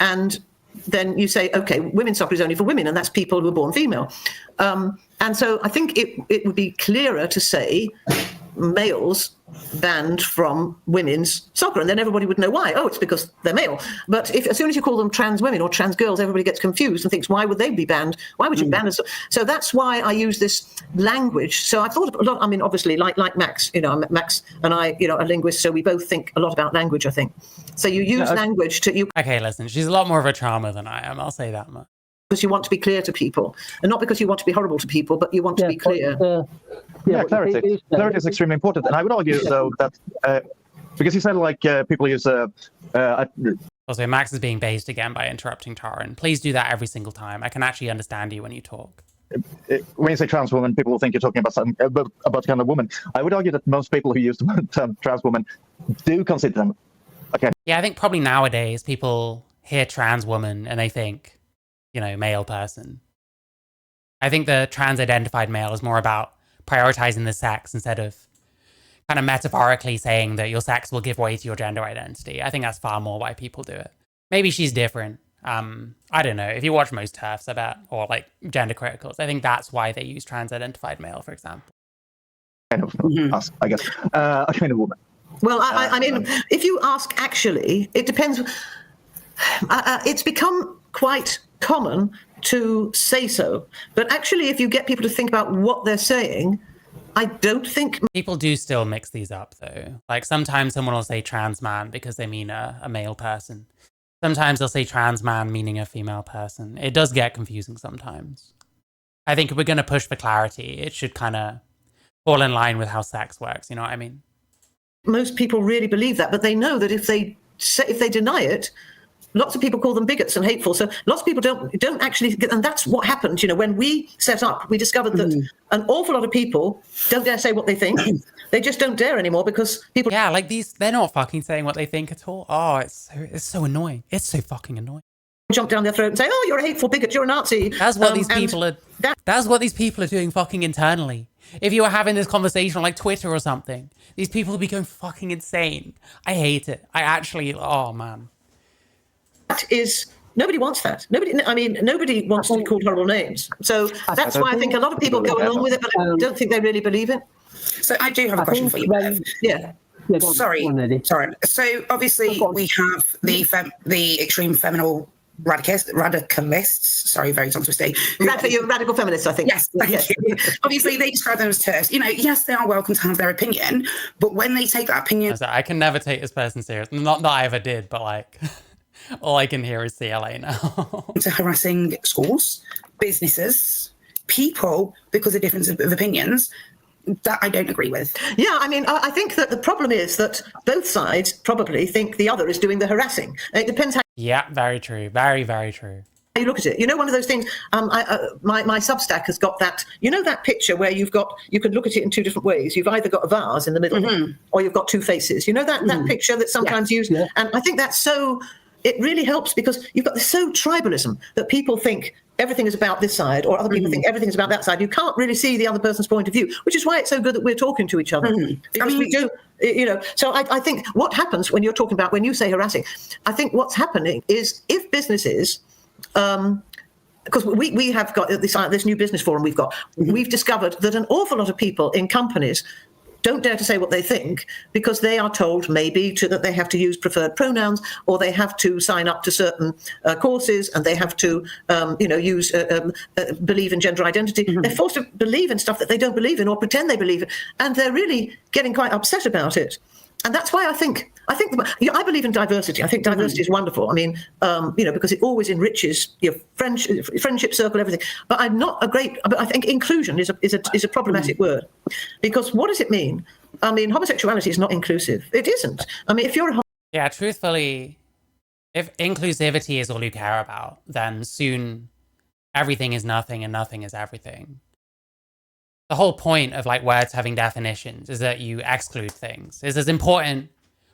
B: And then you say, okay, women's soccer is only for women, and that's people who are born female. And so I think it would be clearer to say males banned from women's soccer, and then everybody would know why. Oh, it's because they're male. But as soon as you call them trans women or trans girls, everybody gets confused and thinks, why would they be banned? Why would you ban us? So that's why I use this language. So I thought a lot. I mean, obviously, like Max, Max and I, are linguists, so we both think a lot about language, I think. So you use language to
A: Okay, listen, she's a lot more of a charmer than I am. I'll say that much.
B: Because you want to be clear to people, and not because you want to be horrible to people, but you want to be clear.
G: Clarity. Clarity is extremely important, and I would argue though that because you said like people use
A: Also, Max is being based again by interrupting Taran. Please do that every single time. I can actually understand you when you talk.
G: When you say trans woman, people think you're talking about something about kind of woman. I would argue that most people who use the term trans woman do consider them. Okay.
A: Yeah, I think probably nowadays people hear trans woman and they think, male person. I think the trans-identified male is more about prioritizing the sex instead of kind of metaphorically saying that your sex will give way to your gender identity. I think that's far more why people do it. Maybe she's different. I don't know. If you watch most TERFs, I bet, or like gender criticals, I think that's why they use trans-identified male, for example.
G: Kind of us, I guess. A kind of woman.
B: Well, I mean, if you ask, actually, it depends. It's become quite common to say so. But actually, if you get people to think about what they're saying, I don't think...
A: People do still mix these up, though. Like, sometimes someone will say trans man because they mean a male person. Sometimes they'll say trans man meaning a female person. It does get confusing sometimes. I think if we're going to push for clarity, it should kind of fall in line with how sex works, you know what I mean?
B: Most people really believe that, but they know that if they deny it, lots of people call them bigots and hateful. So lots of people don't actually get, and that's what happened. When we set up, we discovered that an awful lot of people don't dare say what they think. They just don't dare anymore because people...
A: Yeah, like they're not fucking saying what they think at all. Oh, it's so annoying. It's so fucking annoying.
B: Jump down their throat and say, oh, you're a hateful bigot, you're a Nazi.
A: That's what these people are... That's what these people are doing fucking internally. If you were having this conversation on like Twitter or something, these people would be going fucking insane. I hate it. I actually... Oh, man.
B: That is Nobody wants that. Nobody wants to be called horrible names. So that's why I think a lot of people go along with it, but I don't think they really believe it.
C: So I do have a question for you, Bev.
B: Yeah.
C: Sorry. So obviously we have the extreme feminine radicalists. Sorry, very tongue twisting.
B: You're radical feminists, I think.
C: Yes, thank you. Obviously, they describe them as TERFs. Yes, they are welcome to have their opinion, but when they take that opinion,
A: I can never take this person serious. Not that I ever did, but like, all I can hear is CLA now.
C: to harassing schools, businesses, people because of difference of opinions, that I don't agree with.
B: Yeah, I think that the problem is that both sides probably think the other is doing the harassing. It depends how.
A: Yeah, very true. Very, very true.
B: You look at it. One of those things. My Substack has got that. That picture where you can look at it in two different ways. You've either got a vase in the middle, or you've got two faces. That picture that's sometimes used, and I think that's so. It really helps because you've got this so tribalism that people think everything is about this side, or other people think everything is about that side. You can't really see the other person's point of view, which is why it's so good that we're talking to each other. Because we do, So I think what happens when you say harassing, I think what's happening is if businesses, because we have got this new business forum we've discovered that an awful lot of people in companies don't dare to say what they think because they are told maybe that they have to use preferred pronouns, or they have to sign up to certain courses, and they have to believe in gender identity. They're forced to believe in stuff that they don't believe in or pretend they believe in, and they're really getting quite upset about it. And that's why I believe in diversity. I think diversity is wonderful. Because it always enriches your friendship circle, everything. But I think inclusion is a problematic word, because what does it mean? Homosexuality is not inclusive. It isn't. If you're
A: truthfully, if inclusivity is all you care about, then soon everything is nothing and nothing is everything. The whole point of words having definitions is that you exclude things. It's as important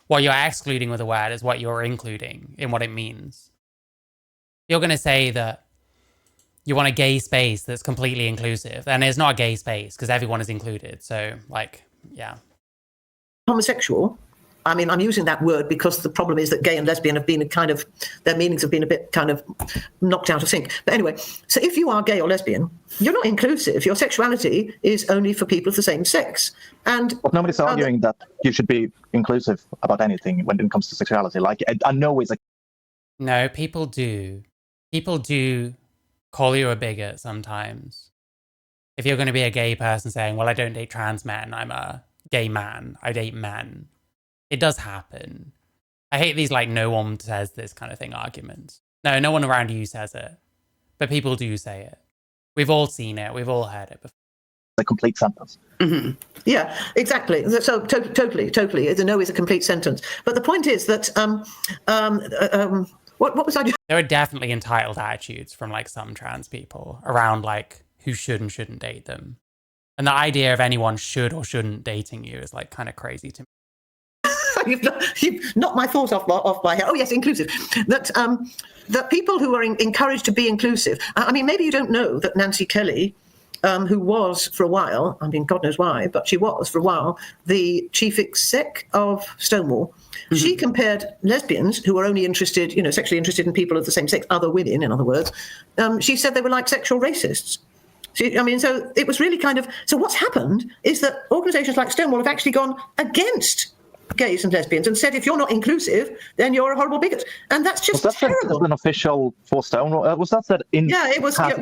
A: what you're excluding with a word as what you're including in what it means. You're going to say that you want a gay space that's completely inclusive, and it's not a gay space because everyone is included. So, yeah.
B: Homosexual. I'm using that word because the problem is that gay and lesbian have been their meanings have been a bit kind of knocked out of sync. But anyway, so if you are gay or lesbian, you're not inclusive. Your sexuality is only for people of the same sex. And
G: nobody's arguing that you should be inclusive about anything when it comes to sexuality. I know it's
A: No, people do. People do call you a bigot sometimes. If you're going to be a gay person saying, well, I don't date trans men, I'm a gay man, I date men. It does happen. I hate these no one says this kind of thing arguments. No one around you says it. But people do say it. We've all seen it. We've all heard it before.
G: A complete sentence.
B: Yeah, exactly. So totally. The no is a complete sentence. But the point is that what was I doing?
A: There are definitely entitled attitudes from some trans people around who should and shouldn't date them. And the idea of anyone should or shouldn't dating you is kind of crazy to me.
B: You've knocked my thought off my head. Oh yes, inclusive. That people who are encouraged to be inclusive. Maybe you don't know that Nancy Kelly, who was for a while, God knows why, but she was for a while the chief exec of Stonewall. She compared lesbians who were only interested, sexually interested in people of the same sex, other women, in other words. She said they were like sexual racists. So it was really so what's happened is that organisations like Stonewall have actually gone against gays and lesbians and said if you're not inclusive, then you're a horrible bigot, and that's just terrible.
G: Was that an official for Stonewall? Was that said in?
B: Yeah, it was. It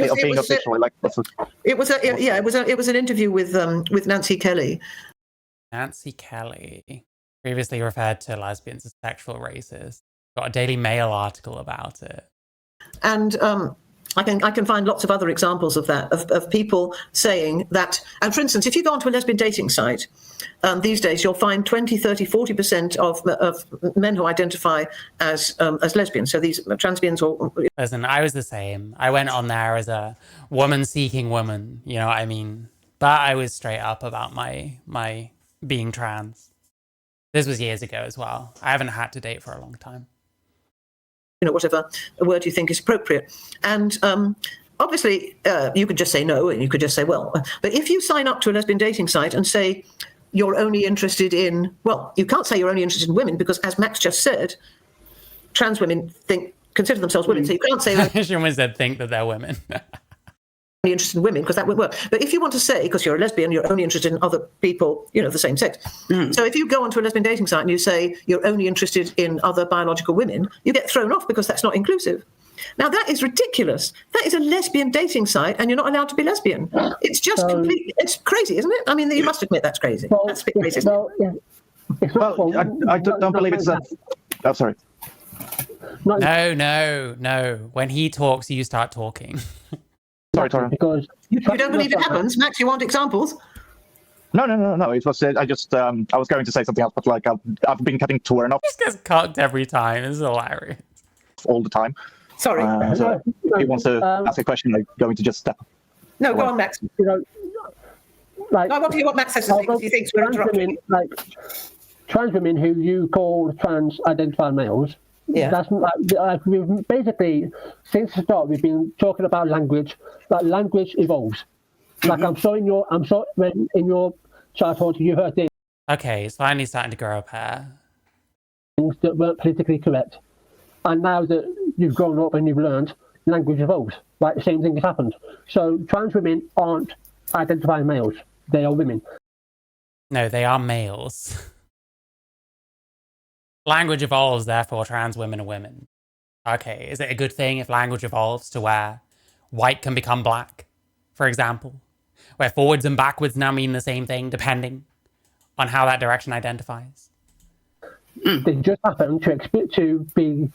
B: was an interview with Nancy Kelly.
A: Nancy Kelly, previously referred to lesbians as sexual racists, got a Daily Mail article about it,
B: and I can find lots of other examples of that, of people saying that. And for instance, if you go onto a lesbian dating site, these days you'll find 20, 30, 40% of men who identify as lesbians. So these transbians or...
A: Listen, I was the same. I went on there as a woman seeking woman, you know what I mean? But I was straight up about my being trans. This was years ago as well. I haven't had to date for a long time.
B: Whatever word you think is appropriate. And obviously, you could just say no, and you could just say, well. But if you sign up to a lesbian dating site and say you're only interested in, well, you can't say you're only interested in women because, as Max just said, trans women think consider themselves women. So you can't say
A: She almost said think that they're women.
B: only interested in women, because that won't work. But if you want to say, because you're a lesbian, you're only interested in other people, of the same sex. So if you go onto a lesbian dating site and you say you're only interested in other biological women, you get thrown off because that's not inclusive. Now, that is ridiculous. That is a lesbian dating site, and you're not allowed to be lesbian. It's just it's crazy, isn't it? I mean, you must admit that's crazy. That's a bit crazy, isn't it?
G: I don't believe it's that. Oh, sorry.
A: No. When he talks, you start talking.
G: Sorry, Tara.
D: Because
B: You don't believe it happens, Max? You want examples?
G: No. It was I was going to say something else, but like I've been cutting Torin off
A: This gets cucked every time. It's hilarious.
G: all the time.
B: Sorry.
G: So if he wants to ask a question, I'm going to just step.
B: No, go on, Max.
D: Like,
B: I want to hear what Max has to say, because he thinks we're interrupting.
D: Trans women who you call trans-identified males.
B: Yeah.
D: That's we've basically, since the start, we've been talking about language. Like, language evolves. Like, when in your childhood you heard things
A: Okay, it's finally starting to grow up here.
D: that weren't politically correct, and now that you've grown up and you've learned, language evolves. Like, the same thing has happened. So trans women aren't identifying males; they are women.
A: No, they are males. Language evolves, therefore trans women are women. Okay, is it a good thing if language evolves to where white can become black, for example? Where forwards and backwards now mean the same thing, depending on how that direction identifies?
D: They just happen to be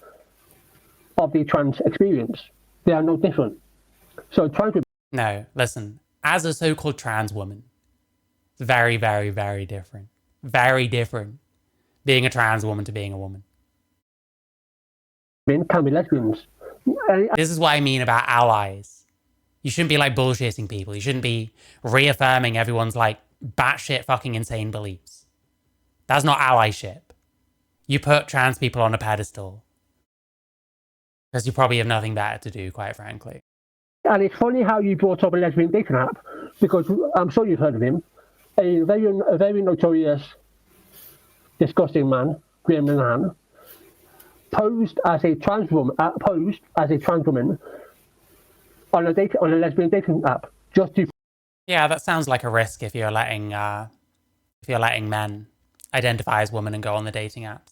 D: of the trans experience. They are no different. So trans women.
A: No, listen, as a so-called trans woman, it's very, very, very different. Very different being a trans woman to being a woman.
D: Can be lesbians.
A: This is what I mean about allies. You shouldn't be like bullshitting people. You shouldn't be reaffirming everyone's like batshit fucking insane beliefs. That's not allyship. You put trans people on a pedestal because you probably have nothing better to do, quite frankly.
D: And it's funny how you brought up a lesbian dating app, because I'm sure you've heard of him. A very notorious, disgusting man, Graham Linehan, posed as a trans woman on a lesbian dating app, just to.
A: Yeah, that sounds like a risk if you're letting men identify as women and go on the dating apps.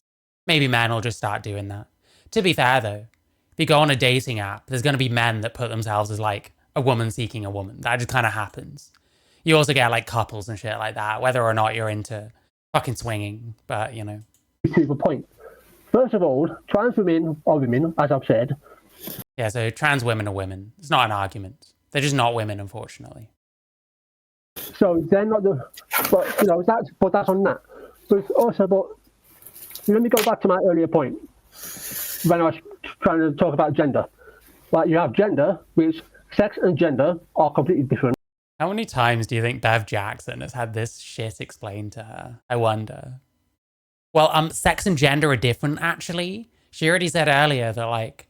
A: Maybe men will just start doing that. To be fair though, if you go on a dating app, there's going to be men that put themselves as like a woman seeking a woman. That just kind of happens. You also get like couples and shit like that, whether or not you're into fucking swinging, but you know.
D: To the point. First of all, trans women are women, as I've said.
A: Yeah, so trans women are women. It's not an argument. They're just not women, unfortunately.
D: So they're not but that's on that. But it's also, let me go back to my earlier point when I was trying to talk about gender. Like, you have gender, which sex and gender are completely different.
A: How many times do you think Bev Jackson has had this shit explained to her? I wonder. Well, sex and gender are different, actually. She already said earlier that, like,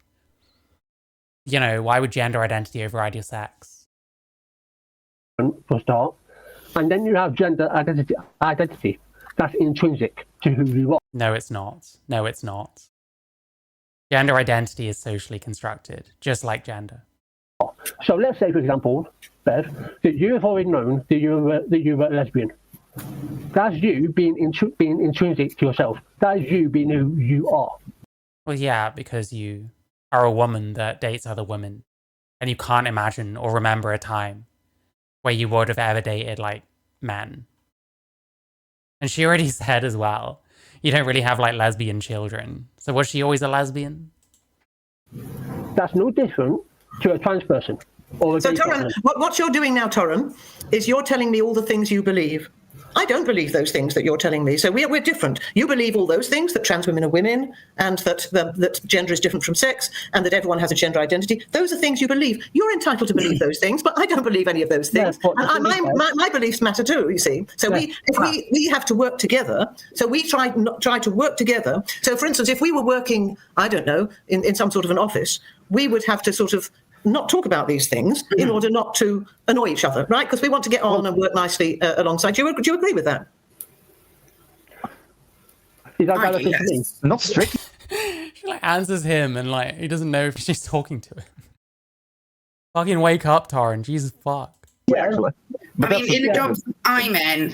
A: you know, why would gender identity override your sex?
D: For a start. And then you have gender identity. That's intrinsic to who you are.
A: No, it's not. No, it's not. Gender identity is socially constructed, just like gender.
D: So let's say, for example, Bev, that you have already known that you were a lesbian. That's you being intrinsic to yourself. That is you being who you are.
A: Well, yeah, because you are a woman that dates other women, and you can't imagine or remember a time where you would have ever dated, like, men. And she already said as well, you don't really have, like, lesbian children. So was she always a lesbian?
D: That's no different to a trans person. Or a
B: So,
D: gay
B: Torin,
D: person.
B: what you're doing now, Torin, is you're telling me all the things you believe. I don't believe those things that you're telling me. So we're different. You believe all those things, that trans women are women, and that gender is different from sex, and that everyone has a gender identity. Those are things you believe. You're entitled to believe those things, but I don't believe any of those things. And my beliefs matter too, you see. So we have to work together. So we try to work together. So, for instance, if we were working, I don't know, in some sort of an office, we would have to sort of not talk about these things in order not to annoy each other, right? Because we want to get on and work nicely alongside. Do you agree with that?
D: Is that
C: Yes.
D: me?
G: Not strict.
A: She like answers him and like he doesn't know if she's talking to him. Fucking wake up, Torrin. Jesus fuck.
G: Yeah, actually. But
C: I mean, in the jobs I'm in,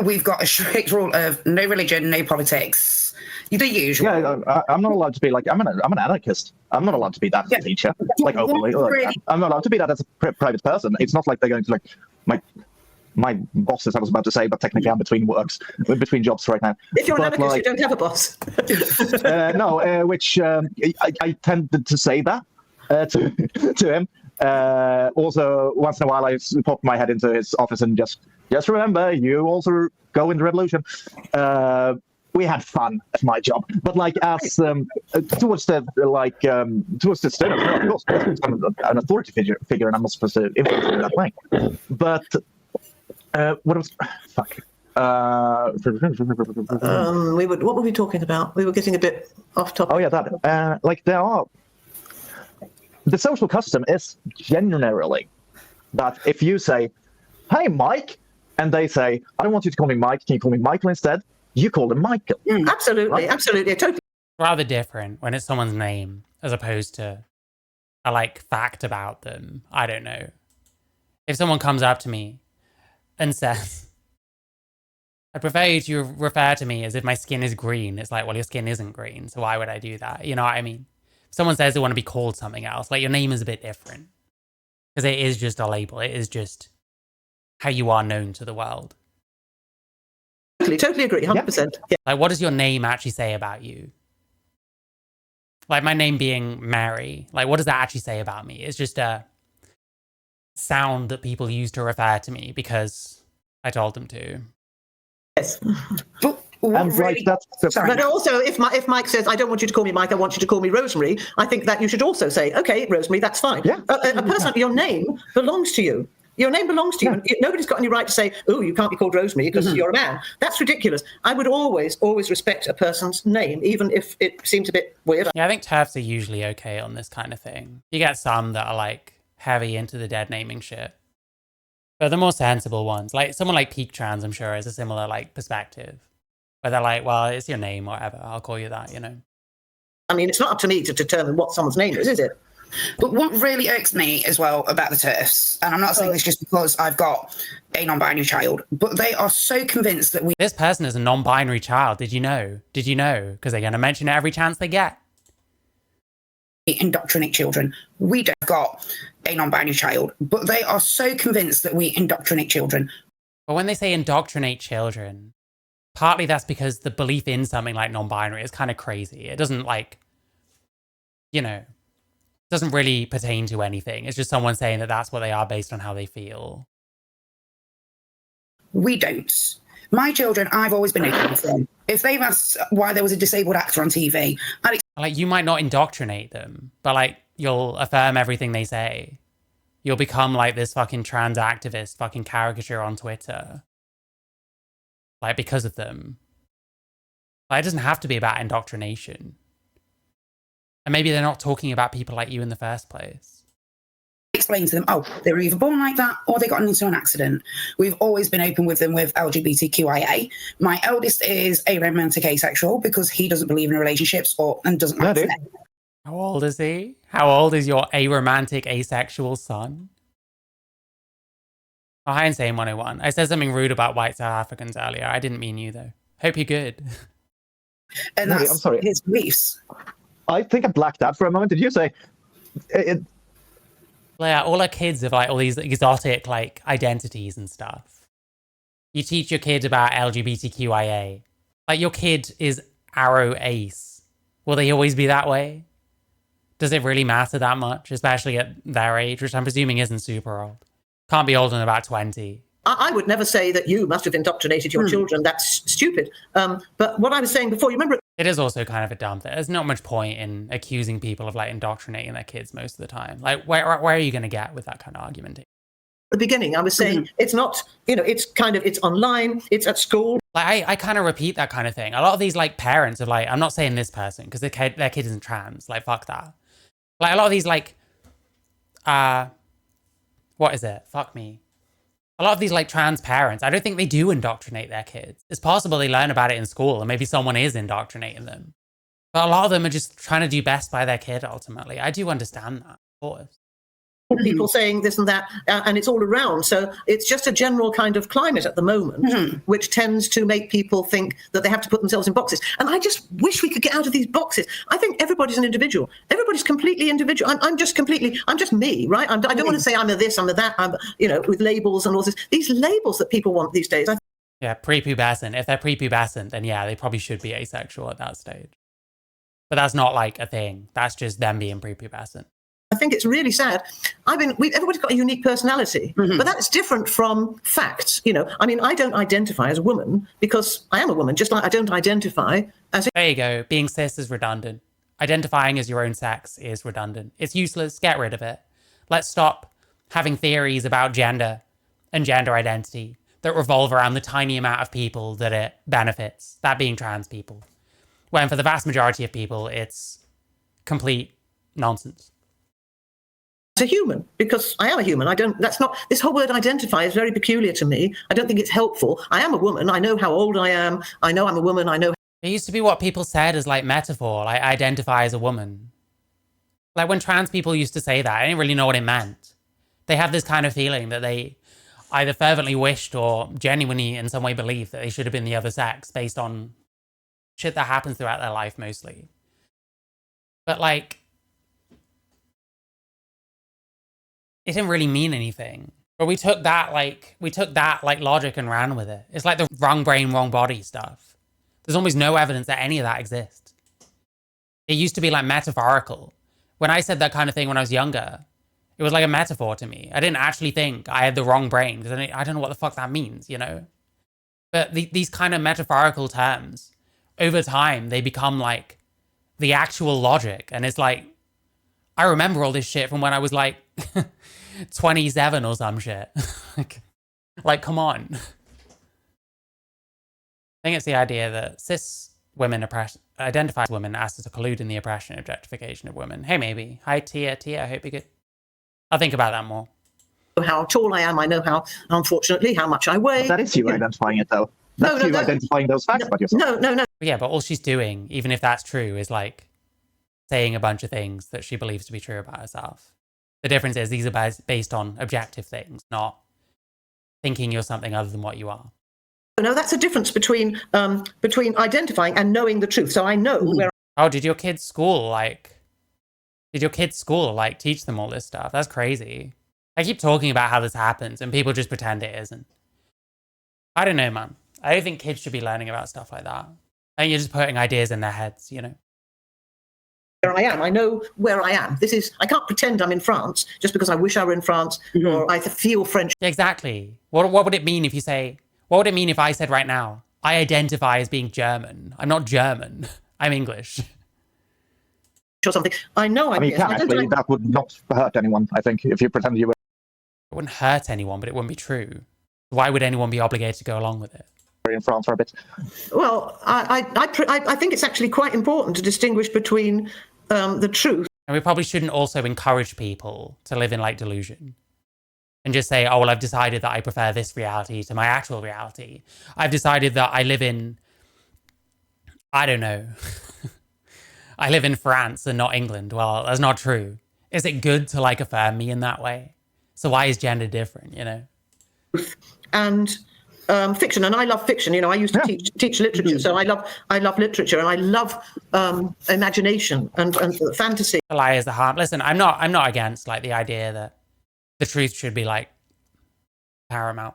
C: we've got a strict rule of no religion, no politics. The usual.
G: Yeah, I'm not allowed to be like I'm an anarchist. I'm not allowed to be that as a teacher, like openly. Like, I'm not allowed to be that as a private person. It's not like they're going to like my bosses. I was about to say, but technically I'm between jobs right now.
B: If you're an
G: But,
B: anarchist,
G: like,
B: you don't have a boss.
G: no, which I tended to say that to him. Also, once in a while, I pop my head into his office and just remember, you also go in the revolution. We had fun at my job, but like as towards the students, of course, I'm an authority figure, and I'm not supposed to influence them that way. But what was fuck?
B: What were we talking about? We were getting a bit off topic.
G: Oh yeah, that like there are. The social custom is generally that if you say, "Hey, Mike," and they say, "I don't want you to call me Mike. Can you call me Michael instead?" You call them Michael.
B: Absolutely, absolutely, totally.
A: Rather different when it's someone's name as opposed to a like fact about them. I don't know. If someone comes up to me and says, "I prefer you to refer to me as if my skin is green," it's like, well, your skin isn't green, so why would I do that? You know what I mean? If someone says they want to be called something else, like your name is a bit different. Because it is just a label. It is just how you are known to the world.
B: Totally agree, 100%. Yeah.
A: Like, what does your name actually say about you? Like, my name being Mary, like, what does that actually say about me? It's just a sound that people use to refer to me because I told them to.
B: Yes.
C: But really,
B: But also, if Mike says, "I don't want you to call me Mike, I want you to call me Rosemary," I think that you should also say, "Okay, Rosemary, that's fine."
G: Yeah.
B: A person, your name belongs to you. Your name belongs to you. Nobody's got any right to say, "Oh, you can't be called Rosemary because you're a man." That's ridiculous. I would always respect a person's name, even if it seems a bit weird.
A: Yeah, I think TERFs are usually okay on this kind of thing. You get some that are like heavy into the dead naming shit. But the more sensible ones, like someone like Peak Trans, I'm sure, is a similar like perspective. Where they're like, well, it's your name or whatever. I'll call you that, you know?
B: I mean, it's not up to me to determine what someone's name is it?
C: But what really irks me as well about the TERFs, and I'm not saying this just because I've got a non-binary child, but they are so convinced that
A: This person is a non-binary child. Did you know? Did you know? Because they're going to mention it every chance they get.
C: indoctrinate children. We don't got a non-binary child, but they are so convinced that we indoctrinate children.
A: But when they say indoctrinate children, partly that's because the belief in something like non-binary is kind of crazy. It doesn't like, you know, doesn't really pertain to anything. It's just someone saying that that's what they are based on how they feel.
C: We don't. My children, I've always been open with them. If they've asked why there was a disabled actor on TV,
A: like, you might not indoctrinate them, but like, you'll affirm everything they say. You'll become like this fucking trans activist fucking caricature on Twitter. Like, because of them. Like, it doesn't have to be about indoctrination. And maybe they're not talking about people like you in the first place.
C: explain to them, oh, they were either born like that or they got into an accident. We've always been open with them with LGBTQIA. My eldest is a romantic asexual because he doesn't believe in relationships and doesn't like sex.
A: How old is he? How old is your aromantic asexual son? Oh, hi, Insane 101. I said something rude about white South Africans earlier. I didn't mean you, though. Hope you're good.
C: And that's
G: I'm sorry.
C: his beliefs.
G: I think I blacked out for a moment. Did you say
A: Yeah, all our kids have like all these exotic like identities and stuff. You teach your kid about LGBTQIA. Like, your kid is Arrow Ace. Will they always be that way? Does it really matter that much, especially at their age, which I'm presuming isn't super old? Can't be older than about 20.
B: I would never say that you must have indoctrinated your children. That's stupid. But what I was saying before, you remember...
A: It is also kind of a dumb thing. There's not much point in accusing people of like indoctrinating their kids most of the time. Like, where are you going to get with that kind of argument?
B: At the beginning, I was saying it's not, it's online, it's at school.
A: Like, I kind of repeat that kind of thing. A lot of these like parents of like, I'm not saying this person because their kid isn't trans. Like, fuck that. Like, a lot of these like, what is it? Fuck me. A lot of these like trans parents, I don't think they do indoctrinate their kids. It's possible they learn about it in school and maybe someone is indoctrinating them. But a lot of them are just trying to do best by their kid, ultimately. I do understand that, of course.
B: People saying this and that, and it's all around. So it's just a general kind of climate at the moment, which tends to make people think that they have to put themselves in boxes. And I just wish we could get out of these boxes. I think everybody's an individual. Everybody's completely individual. I'm just me, right? I don't want to say I'm a this, I'm a that, with labels and all this. These labels that people want these days.
A: Yeah, prepubescent. If they're prepubescent, then yeah, they probably should be asexual at that stage. But that's not like a thing. That's just them being prepubescent.
B: I think it's really sad. Everybody's got a unique personality, but that's different from facts. I don't identify as a woman because I am a woman, just like I don't identify as a...
A: There you go. Being cis is redundant. Identifying as your own sex is redundant. It's useless. Get rid of it. Let's stop having theories about gender and gender identity that revolve around the tiny amount of people that it benefits, that being trans people. When for the vast majority of people, it's complete nonsense.
B: A human, because I am a human. This whole word identify is very peculiar to me. I don't think it's helpful. I am a woman. I know how old I am. I know I'm a woman. I know.
A: It used to be what people said as like metaphor, like identify as a woman. Like when trans people used to say that, I didn't really know what it meant. They had this kind of feeling that they either fervently wished or genuinely in some way believed that they should have been the other sex based on shit that happens throughout their life mostly. But like, it didn't really mean anything. But we took that logic and ran with it. It's like the wrong brain, wrong body stuff. There's almost no evidence that any of that exists. It used to be like metaphorical. When I said that kind of thing when I was younger, it was like a metaphor to me. I didn't actually think I had the wrong brain because I don't know what the fuck that means, But these kind of metaphorical terms, over time, they become like the actual logic. And it's like, I remember all this shit from when I was like 27 or some shit. like, come on. I think it's the idea that cis women identify as women as to collude in the oppression and objectification of women. Hey, maybe. Hi, Tia. I hope you're good. I'll think about that more.
B: How tall I am. I know how, unfortunately, how much I weigh.
G: That is you identifying it, though. That's you identifying those facts about yourself.
B: No.
A: Yeah, but all she's doing, even if that's true, is like saying a bunch of things that she believes to be true about herself. The difference is these are based on objective things, not thinking you're something other than what you are.
B: No, that's a difference between identifying and knowing the truth. So I know where.
A: Oh, did your kids' school teach them all this stuff? That's crazy. I keep talking about how this happens and people just pretend it isn't. I don't know, man. I don't think kids should be learning about stuff like that. I think you're just putting ideas in their heads,
B: Where I am. I know where I am. I can't pretend I'm in France just because I wish I were in France or I feel French.
A: Exactly. What would it mean what would it mean if I said right now, I identify as being German? I'm not German. I'm English.
B: Or something. I know I'm
G: mechanically, that would not hurt anyone, I think, if you pretend you were.
A: It wouldn't hurt anyone, but it wouldn't be true. Why would anyone be obligated to go along with it?
G: In France for a bit.
B: Well, I think it's actually quite important to distinguish between the truth.
A: And we probably shouldn't also encourage people to live in like delusion and just say, oh, well, I've decided that I prefer this reality to my actual reality. I've decided that I live in, I don't know, I live in France and not England. Well, that's not true. Is it good to like affirm me in that way? So why is gender different,
B: And fiction, and I love fiction. I used to teach literature, so I love literature, and I love imagination and fantasy.
A: The lie is the harm. Listen, I'm not against like the idea that the truth should be like paramount.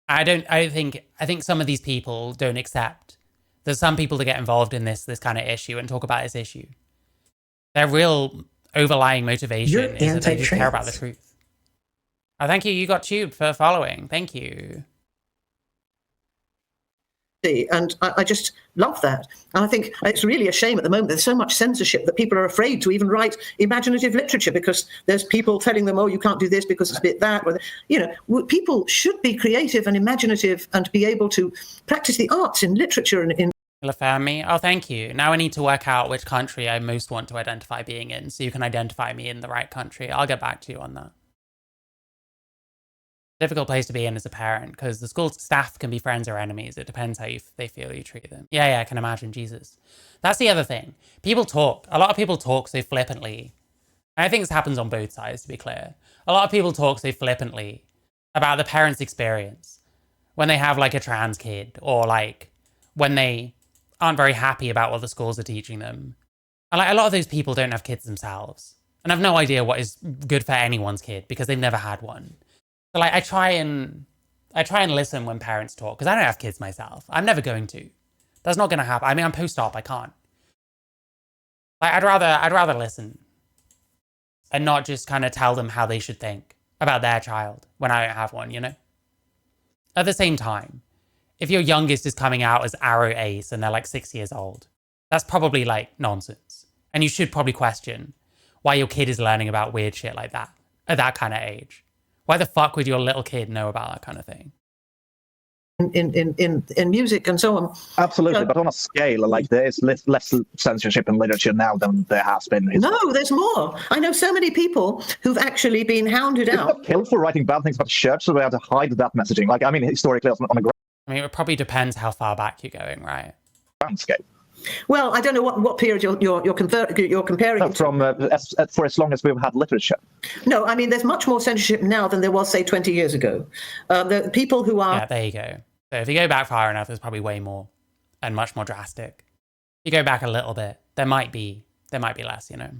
A: I think some of these people don't accept. There's some people that get involved in this kind of issue and talk about this issue. Their real overlying motivation is that they just care about the truth. Oh, thank you. You got tubed for following. Thank you.
B: And I just love that. And I think it's really a shame at the moment. There's so much censorship that people are afraid to even write imaginative literature because there's people telling them, oh, you can't do this because it's a bit that. People should be creative and imaginative and be able to practice the arts in literature and in.
A: Me. Oh, thank you. Now I need to work out which country I most want to identify being in so you can identify me in the right country. I'll get back to you on that. Difficult place to be in as a parent because the school staff can be friends or enemies. It depends how they feel you treat them. Yeah, I can imagine. Jesus. That's the other thing. People talk. A lot of people talk so flippantly. And I think this happens on both sides, to be clear. A lot of people talk so flippantly about the parent's experience when they have like a trans kid or like when they aren't very happy about what the schools are teaching them. And like a lot of those people don't have kids themselves and have no idea what is good for anyone's kid because they've never had one. So like I try and listen when parents talk because I don't have kids myself. I'm never going to. That's not going to happen. I mean, I'm post-op. I can't. Like I'd rather listen and not just kind of tell them how they should think about their child when I don't have one, you know? At the same time, if your youngest is coming out as Arrow Ace and they're like 6 years old, that's probably like nonsense. And you should probably question why your kid is learning about weird shit like that at that kind of age. Why the fuck would your little kid know about that kind of thing?
B: In music and so on.
G: Absolutely, but on a scale, like there is less censorship in literature now than there has been.
B: No, there's more. I know so many people who've actually been hounded out.
G: Killed for writing bad things about the church, so they had to hide that messaging. Like, I mean, historically, on a
A: I mean, it probably depends how far back you're going, right?
G: grand scale.
B: Well, I don't know what period you're comparing.
G: No, from for as long as we've had literature.
B: No, I mean there's much more censorship now than there was, say, 20 years ago. The people who are
A: there you go. So if you go back far enough, there's probably way more and much more drastic. If you go back a little bit, there might be less, you know.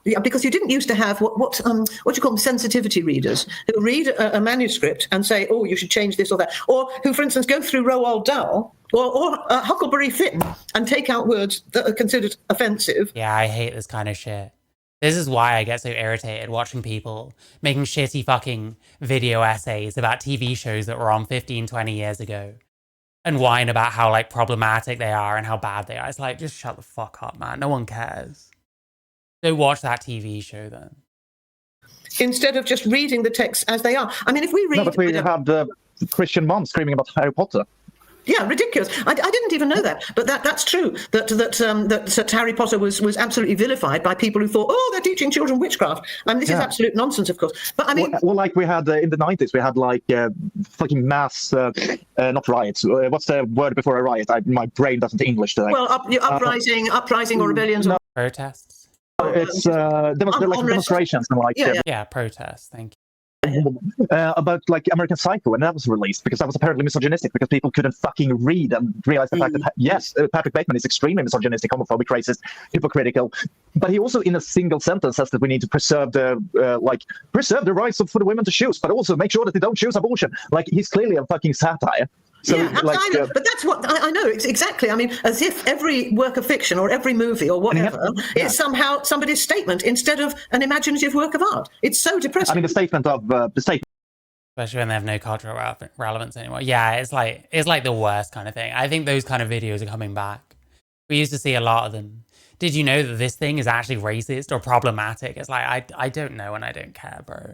B: Yeah, because you didn't used to have what you call them, sensitivity readers, who read a manuscript and say, oh, you should change this or that, or who, for instance, go through Roald Dahl or Huckleberry Finn and take out words that are considered offensive.
A: Yeah, I hate this kind of shit. This is why I get so irritated watching people making shitty fucking video essays about TV shows that were on 15, 20 years ago and whine about how like problematic they are and how bad they are. It's like, just shut the fuck up, man. No one cares. Go watch that TV show then.
B: Instead of just reading the texts as they are. I mean, if we read...
G: No, but we have the Christian mom screaming about Harry Potter.
B: Yeah, ridiculous. I didn't even know that, but that's true. That Harry Potter was absolutely vilified by people who thought, oh, they're teaching children witchcraft. I mean, this is absolute nonsense, of course. But I mean,
G: well like we had in the 90s, we had like fucking mass, not riots. What's the word before a riot? My brain doesn't English today.
B: Well, uprising or rebellions.
A: No. Protests.
G: It's like demonstrations and like
A: yeah, protests. Thank you.
G: About like American Psycho, and that was released because that was apparently misogynistic because people couldn't fucking read and realize the fact that yes, Patrick Bateman is extremely misogynistic, homophobic, racist, hypocritical, but he also in a single sentence says that we need to preserve the rights for the women to choose, but also make sure that they don't choose abortion. Like he's clearly a fucking satire. So,
B: yeah, but that's what I know. It's exactly. I mean, as if every work of fiction or every movie or whatever is somehow somebody's statement instead of an imaginative work of art. It's so depressing.
G: I mean, the statement,
A: especially when they have no cultural relevance anymore. Yeah, it's like the worst kind of thing. I think those kind of videos are coming back. We used to see a lot of them. Did you know that this thing is actually racist or problematic? It's like I don't know and I don't care, bro.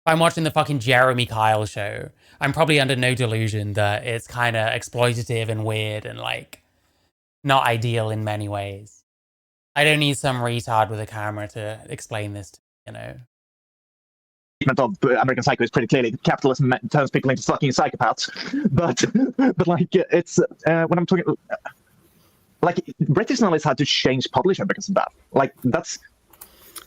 A: If I'm watching the fucking Jeremy Kyle show, I'm probably under no delusion that it's kind of exploitative and weird and like not ideal in many ways. I don't need some retard with a camera to explain this to me, you know.
G: Of American Psycho is pretty clearly capitalism turns people into fucking psychopaths, but like it's when I'm talking like British novelists had to change publisher because of that. Like that's.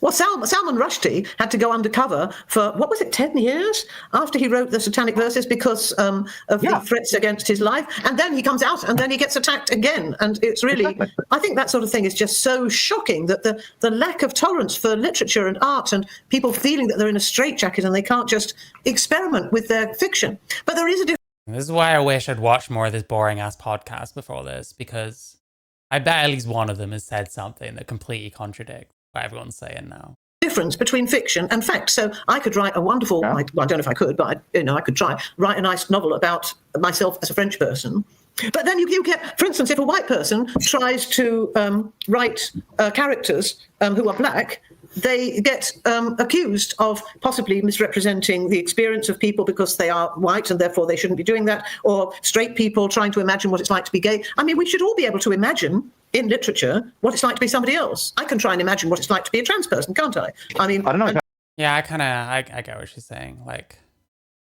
B: Well, Salman Rushdie had to go undercover for, what was it, 10 years after he wrote the Satanic Verses because of the threats against his life. And then he comes out and then he gets attacked again. And it's really, I think that sort of thing is just so shocking that the lack of tolerance for literature and art and people feeling that they're in a straitjacket and they can't just experiment with their fiction. But there is a difference.
A: This is why I wish I'd watched more of this boring-ass podcast before this, because I bet at least one of them has said something that completely contradicts what everyone's saying now.
B: Difference between fiction and fact. So I could write a wonderful, I don't know if I could, but I could write a nice novel about myself as a French person. But then you get, for instance, if a white person tries to write characters who are black, they get accused of possibly misrepresenting the experience of people because they are white and therefore they shouldn't be doing that, or straight people trying to imagine what it's like to be gay. I mean, we should all be able to imagine in literature what it's like to be somebody else. I can try and imagine what it's like to be a trans person, can't I? I mean,
G: I don't know.
A: Yeah, I get what she's saying. Like,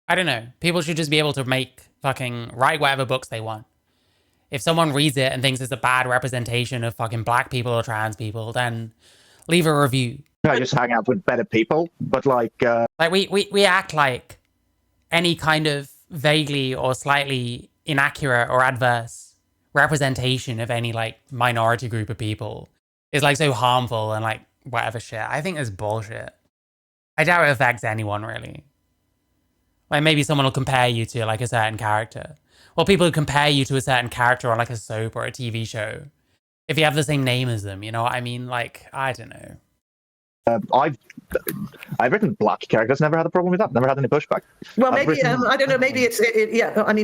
A: I don't know. People should just be able to write whatever books they want. If someone reads it and thinks it's a bad representation of fucking black people or trans people, then leave a review.
G: I just hang out with better people, but like
A: we act like any kind of vaguely or slightly inaccurate or adverse representation of any like minority group of people is like so harmful and like whatever shit. I think it's bullshit. I doubt it affects anyone really. Like maybe someone will compare you to like a certain character. Well, people who compare you to a certain character on like a soap or a TV show, if you have the same name as them, you know what I mean? Like, I don't know.
G: I've written black characters, never had a problem with that, never had any pushback.
B: Well, maybe, I don't know, maybe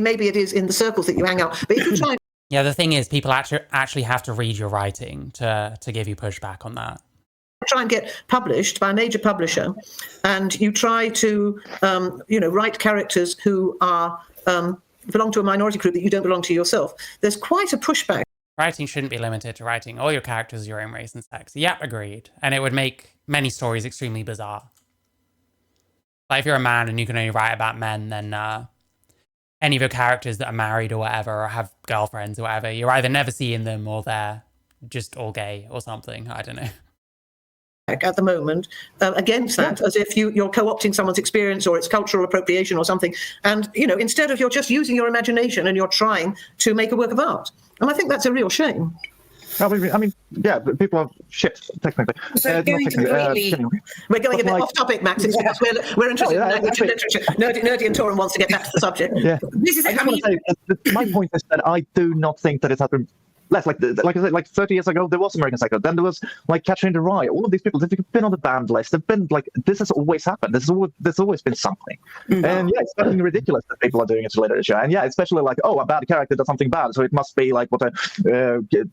B: maybe it is in the circles that you hang out. But if you try...
A: Yeah, the thing is, people actually have to read your writing to give you pushback on that.
B: Try and get published by a major publisher, and you try to, write characters who are belong to a minority group that you don't belong to yourself. There's quite a pushback.
A: Writing shouldn't be limited to writing all your characters your own race and sex. Yep, agreed. And it would make many stories extremely bizarre. Like if you're a man and you can only write about men, then any of your characters that are married or whatever, or have girlfriends or whatever, you're either never seeing them or they're just all gay or something. I don't know.
B: At the moment, against that, as if you're co-opting someone's experience or it's cultural appropriation or something. And, instead of you're just using your imagination and you're trying to make a work of art. And I think that's a real shame.
G: I mean, yeah, people are shit, technically.
C: So
B: we're going a bit off topic, Max. It's because we're interested in language and literature. Nerdy and Torin wants to get back to the subject.
G: Yeah. My point is that I do not think that it has been less like I said, like 30 years ago, there was American Psycho. Then there was like Catcher in the Rye. All of these people, they've been on the banned list. They've been like, this has always happened. There's always been something. Mm-hmm. And yeah, it's fucking ridiculous that people are doing it to literature. And yeah, especially like, oh, a bad character does something bad, so it must be like what a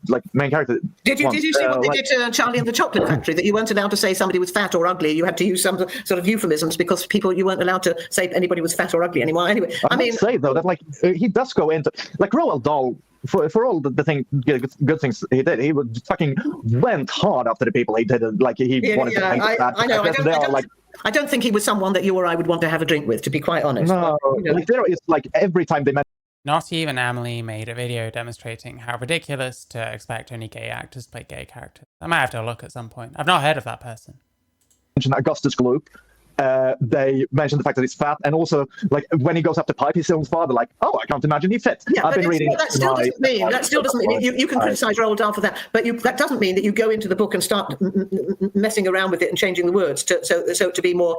G: like main character.
B: Did you see what they did to Charlie and the Chocolate Factory? That you weren't allowed to say somebody was fat or ugly. You had to use some sort of euphemisms because you weren't allowed to say anybody was fat or ugly anymore. Anyway, I mean,
G: say though that like he does go into like Roald Dahl. For all the good things he did, he was fucking went hard after the people he didn't like. He wanted to make bad. I know.
B: I don't think he was someone that you or I would want to have a drink with, to be quite honest.
G: No, but, like, there is like every time they met.
A: Not even Emily made a video demonstrating how ridiculous to expect only gay actors to play gay characters. I might have to look at some point. I've not heard of that person.
G: Augustus Gloop. They mention the fact that he's fat, and also like when he goes up to pipe, he still his father like, oh, I can't imagine he fits.
B: Yeah, I've been reading. That still doesn't mean you can criticize Roald Dahl for that, but that doesn't mean that you go into the book and start messing around with it and changing the words to be more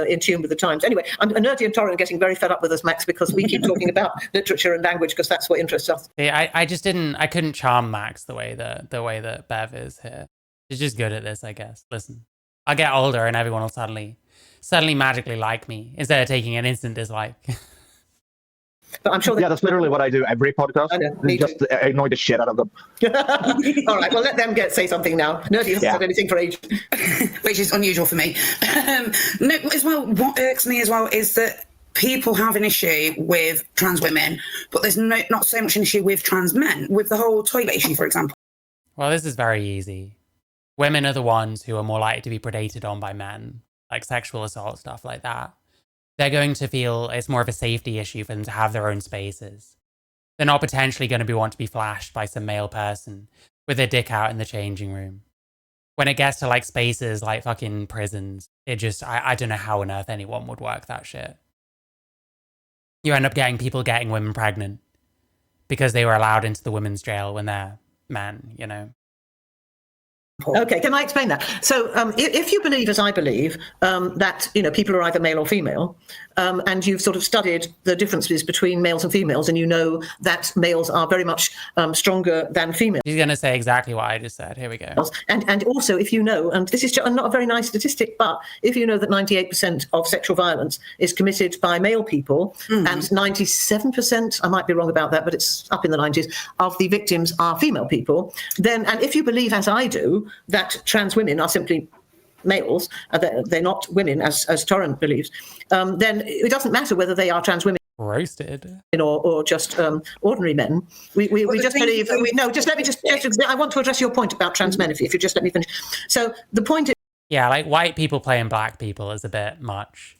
B: in tune with the times. Anyway, Nerdy and Torin are getting very fed up with us, Max, because we keep talking about literature and language because that's what interests us.
A: Yeah, I couldn't charm Max the way that Bev is here. She's just good at this, I guess. Listen, I'll get older and everyone will suddenly magically like me instead of taking an instant dislike.
B: But I'm sure
G: that's literally what I do every podcast. I know, just annoy the shit out of them.
B: All right, well, let them say something now. Nerdy hasn't said anything for ages.
C: Which is unusual for me. No, as well, what irks me as well is that people have an issue with trans women, but there's not so much an issue with trans men, with the whole toilet issue, for example.
A: Well, this is very easy. Women are the ones who are more likely to be predated on by men. Like sexual assault, stuff like that. They're going to feel it's more of a safety issue for them to have their own spaces. They're not potentially going to want to be flashed by some male person with their dick out in the changing room. When it gets to like spaces like fucking prisons, it just, I don't know how on earth anyone would work that shit. You end up getting women pregnant because they were allowed into the women's jail when they're men, you know?
B: Okay, can I explain that? So if you believe, as I believe, that people are either male or female, and you've sort of studied the differences between males and females, and you know that males are very much stronger than females.
A: He's going to say exactly what I just said. Here we go.
B: And also, if you know, and this is not a very nice statistic, but if you know that 98% of sexual violence is committed by male people, and 97%, I might be wrong about that, but it's up in the 90s, of the victims are female people, then, and if you believe, as I do, that trans women are simply males, they're not women, as Torin believes, then it doesn't matter whether they are trans women.
A: Roasted.
B: Or just ordinary men. We just believe. Just let me just. I want to address your point about trans men. If you just let me finish. So the point is.
A: Yeah, like white people playing black people is a bit much.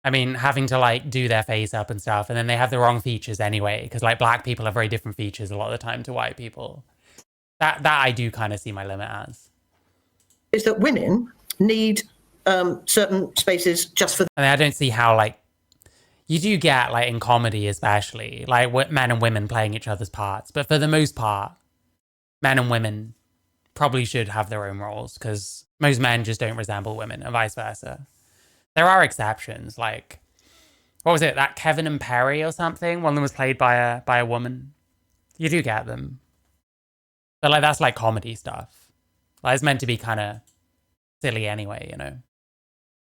A: I mean, having to like do their face up and stuff, and then they have the wrong features anyway, because like black people have very different features a lot of the time to white people. That I do kind of see my limit as.
B: Is that women need certain spaces just for them.
A: And I don't see how like, you do get like in comedy especially, like men and women playing each other's parts, but for the most part, men and women probably should have their own roles because most men just don't resemble women and vice versa. There are exceptions, like, what was it, that Kevin and Perry or something? One of them was played by a woman. You do get them. But like, that's like comedy stuff. Like, it's meant to be kind of silly anyway, you know?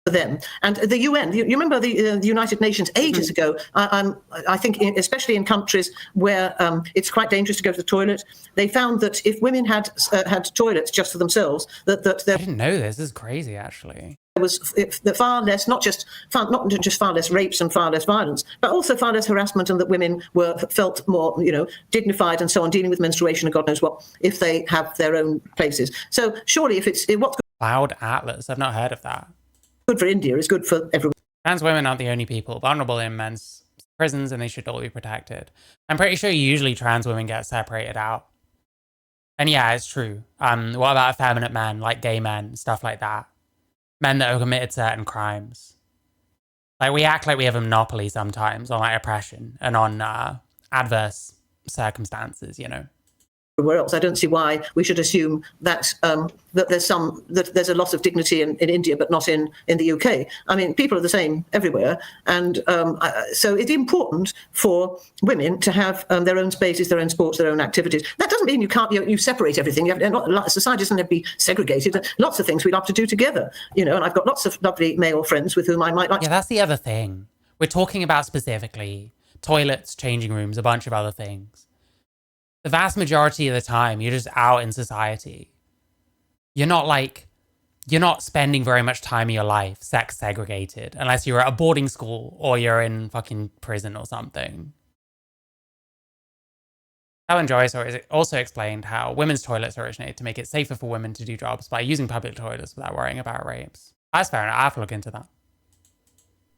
B: For them. And the UN, you remember the United Nations ages ago, I think especially in countries where it's quite dangerous to go to the toilet, they found that if women had toilets just for themselves, that there
A: I didn't know this. This is crazy, actually.
B: was far less, not just far less rapes and far less violence, but also far less harassment, and that women felt more, dignified and so on, dealing with menstruation and God knows what, if they have their own places. So surely if it's what's
A: Cloud Atlas, I've not heard of that.
B: Good for India is good for everyone.
A: Trans women aren't the only people vulnerable in men's prisons, and they should all be protected. I'm pretty sure usually trans women get separated out. And yeah, it's true. What about effeminate men, like gay men, stuff like that? Men that have committed certain crimes. Like, we act like we have a monopoly sometimes on like oppression and on adverse circumstances,
B: Everywhere else, I don't see why we should assume that that there's a loss of dignity in India, but not in the UK. I mean, people are the same everywhere, and so it's important for women to have their own spaces, their own sports, their own activities. That doesn't mean you can't you separate everything. Society doesn't have to be segregated. Lots of things we love to do together, and I've got lots of lovely male friends with whom I might like.
A: Yeah, that's the other thing. We're talking about specifically toilets, changing rooms, a bunch of other things. The vast majority of the time, you're just out in society. You're not spending very much time of your life sex segregated, unless you're at a boarding school or you're in fucking prison or something. Ellen Joyce also explained how women's toilets originated to make it safer for women to do jobs by using public toilets without worrying about rapes. That's fair enough. I have to look into that.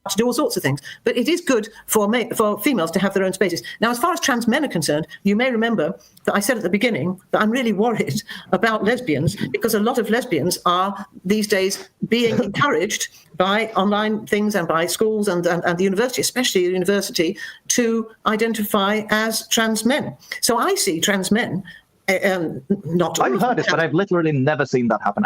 B: To do all sorts of things, but it is good for females to have their own spaces. Now, as far as trans men are concerned, you may remember that I said at the beginning that I'm really worried about lesbians, because a lot of lesbians are these days being encouraged by online things and by schools and the university, especially the university, to identify as trans men. So I see trans men not.
G: I've heard it, but I've literally never seen that happen.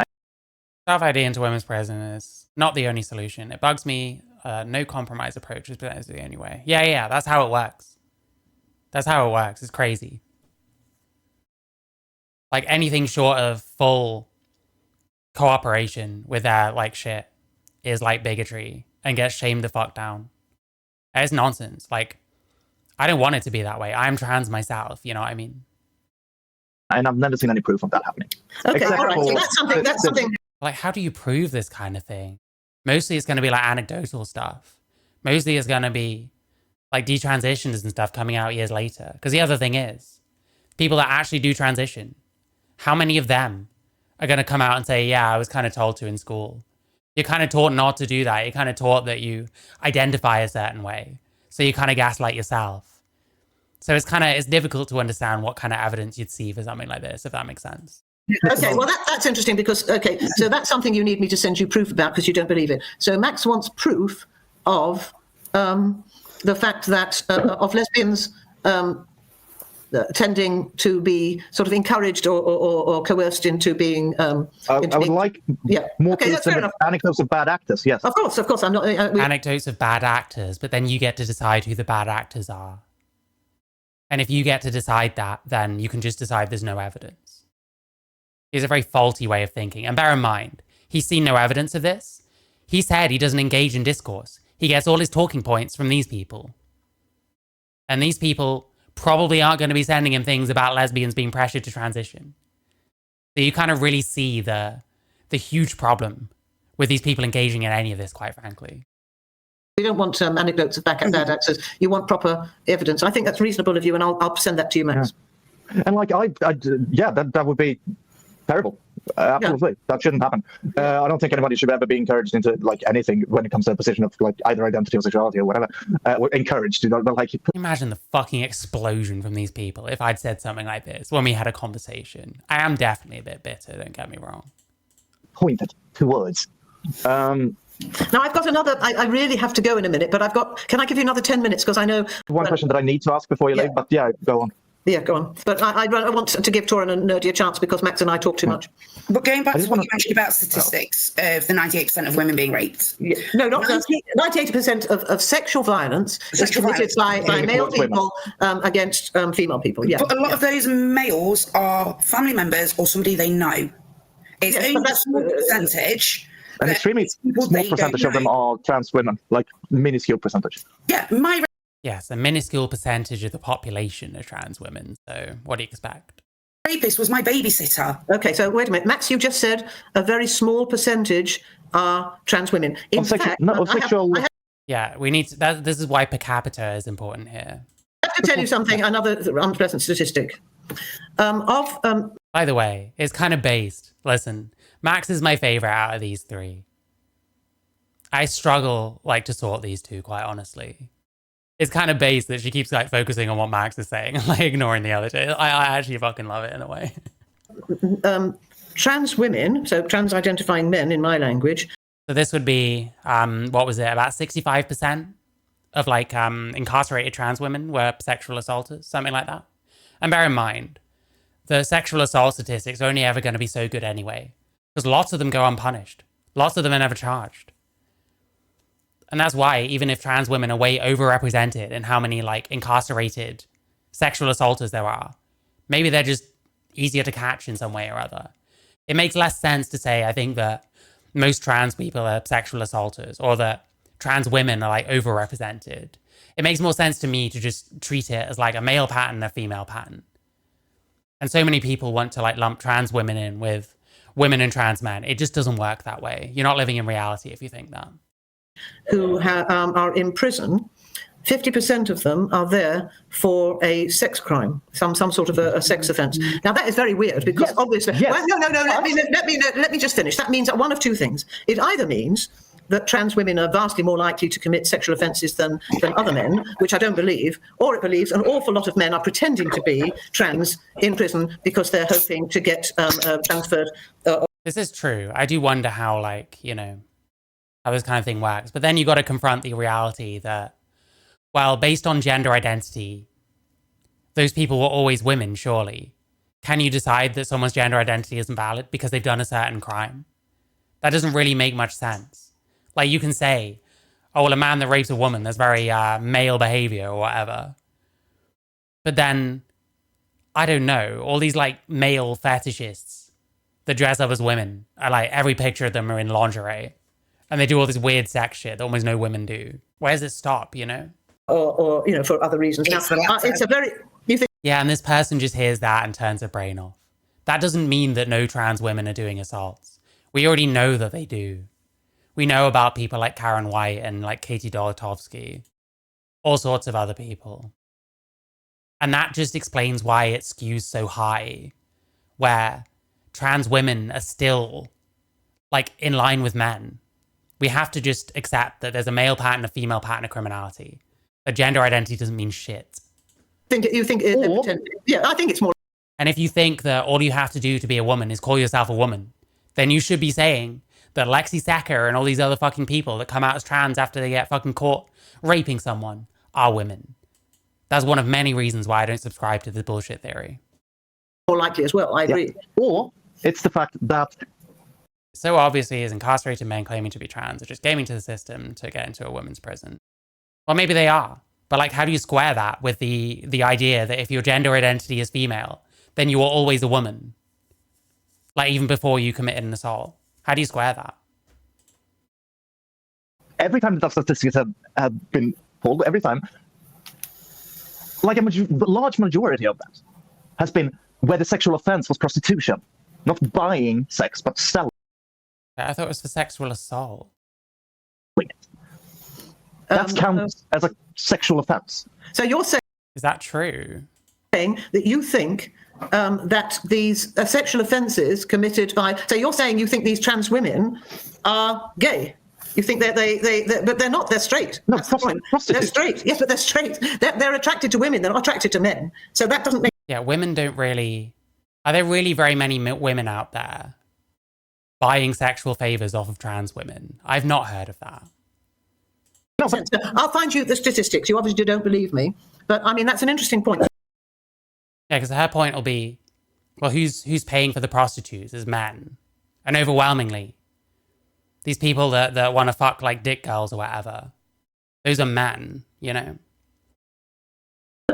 A: Self ID into women's prison is not the only solution. It bugs me. No compromise approach is the only way. Yeah, that's how it works. That's how it works. It's crazy. Like, anything short of full cooperation with their like shit is like bigotry and gets shamed the fuck down. It's nonsense. Like, I don't want it to be that way. I'm trans myself, you know what I mean?
G: And I've never seen any proof of that happening.
B: Okay, all right. So that's something.
A: Like, how do you prove this kind of thing? Mostly it's going to be like anecdotal stuff. Mostly it's going to be like detransitions and stuff coming out years later. Because the other thing is, people that actually do transition, how many of them are going to come out and say, yeah, I was kind of told to in school. You're kind of taught not to do that. You're kind of taught that you identify a certain way. So you kind of gaslight yourself. So it's difficult to understand what kind of evidence you'd see for something like this, if that makes sense.
B: Okay, well, that's interesting because, so that's something you need me to send you proof about because you don't believe it. So Max wants proof of the fact that of lesbians tending to be sort of encouraged or coerced into being...
G: I would like more proof than anecdotes of bad actors, yes.
B: Of course, I'm not...
A: Anecdotes of bad actors, but then you get to decide who the bad actors are. And if you get to decide that, then you can just decide there's no evidence. It's a very faulty way of thinking. And bear in mind, he's seen no evidence of this. He said he doesn't engage in discourse. He gets all his talking points from these people. And these people probably aren't going to be sending him things about lesbians being pressured to transition. So you kind of really see the huge problem with these people engaging in any of this, quite frankly.
B: You don't want anecdotes of bad actors. You want proper evidence. I think that's reasonable of you, and I'll send that to you, Max.
G: Yeah. And like, that would be terrible. Absolutely, that shouldn't happen. I don't think anybody should ever be encouraged into like anything when it comes to a position of like either identity or sexuality or whatever. Or encouraged, but like.
A: Imagine the fucking explosion from these people if I'd said something like this when we had a conversation. I am definitely a bit bitter. Don't get me wrong.
G: Pointed towards.
B: Now I've got another. I really have to go in a minute, but I've got. Can I give you another 10 minutes? Because I know
G: one question that I need to ask before you leave. But yeah, go on.
B: Yeah, go on. But I want to give Torin and Nerdy a chance because Max and I talk too much.
C: But going back to what you mentioned about statistics of the 98% of women being raped.
B: Yeah. No, not 98% of sexual violence is committed by male people against female people. Yeah.
C: But a lot of those males are family members or somebody they know. It's only a small percentage.
G: An extremely small percentage of them are trans women, like minuscule percentage.
C: Yeah,
A: yes, a minuscule percentage of the population are trans women. So what do you expect?
C: Rapist was my babysitter.
B: Okay, so wait a minute, Max. You just said a very small percentage are trans women.
A: Yeah, we need to. This is why per capita is important here.
B: I have to tell you something. Another unpleasant statistic.
A: By the way, it's kind of based. Listen. Max is my favorite out of these three. I struggle like to sort these two, quite honestly. It's kind of based that she keeps like focusing on what Max is saying and like ignoring the other two. I actually fucking love it in a way.
B: Trans women, so trans identifying men in my language.
A: So this would be, what was it? About 65% of like incarcerated trans women were sexual assaulters, something like that. And bear in mind, the sexual assault statistics are only ever going to be so good anyway. Because lots of them go unpunished. Lots of them are never charged. And that's why, even if trans women are way overrepresented in how many like incarcerated sexual assaulters there are, maybe they're just easier to catch in some way or other. It makes less sense to say, I think, that most trans people are sexual assaulters or that trans women are like overrepresented. It makes more sense to me to just treat it as like a male pattern and a female pattern. And so many people want to like lump trans women in with women and trans men. It just doesn't work that way. You're not living in reality if you think that.
B: Who are in prison, 50% of them are there for a sex crime, some sort of a sex offence. Now that is very weird because obviously, well, no. Let me just finish. That means one of two things. It either means that trans women are vastly more likely to commit sexual offences than other men, which I don't believe, or it believes an awful lot of men are pretending to be trans in prison because they're hoping to get transferred.
A: This is true. I do wonder how, like, you know, how this kind of thing works. But then you got to confront the reality that, well, based on gender identity, those people were always women, surely. Can you decide that someone's gender identity isn't valid because they've done a certain crime? That doesn't really make much sense. Like, you can say, oh, well, a man that rapes a woman, that's very male behavior or whatever. But then, I don't know, all these, like, male fetishists that dress up as women, are like, every picture of them are in lingerie. And they do all this weird sex shit that almost no women do. Where does it stop, you know?
B: Or you know, for other reasons. Now, it's a very...
A: Yeah, and this person just hears that and turns their brain off. That doesn't mean that no trans women are doing assaults. We already know that they do. We know about people like Karen White and like Katie Dolitovsky, all sorts of other people. And that just explains why it skews so high, where trans women are still like in line with men. We have to just accept that there's a male pattern, a female pattern of criminality. A gender identity doesn't mean shit.
B: You think yeah, I think it's more.
A: And if you think that all you have to do to be a woman is call yourself a woman, then you should be saying that Lexi Secker and all these other fucking people that come out as trans after they get fucking caught raping someone are women. That's one of many reasons why I don't subscribe to the bullshit theory.
B: More likely as well, I agree.
G: Or it's the fact that...
A: So obviously is incarcerated men claiming to be trans are just gaming to the system to get into a women's prison. Well, maybe they are. But like, how do you square that with the idea that if your gender identity is female, then you are always a woman? Like, even before you committed an assault. How do you square that?
G: Every time that statistics have been pulled, every time, like a large majority of that has been where the sexual offense was prostitution. Not buying sex, but selling.
A: I thought it was for sexual assault.
G: That counts as a sexual offense.
B: So you're saying...
A: Is that true?
B: saying that you think that these sexual offences committed by, so you're saying you think these trans women are gay. You think but they're not. They're straight.
G: No,
B: that's the point. They're straight. Yes, but they're straight. They're attracted to women. They're not attracted to men. So that doesn't make.
A: Yeah, women don't really. Are there really very many women out there buying sexual favors off of trans women? I've not heard of that.
G: No, but
B: I'll find you the statistics. You obviously don't believe me, but I mean that's an interesting point.
A: Yeah, because her point will be, well, who's paying for the prostitutes is men, and overwhelmingly, these people that want to fuck like dick girls or whatever, those are men, you know.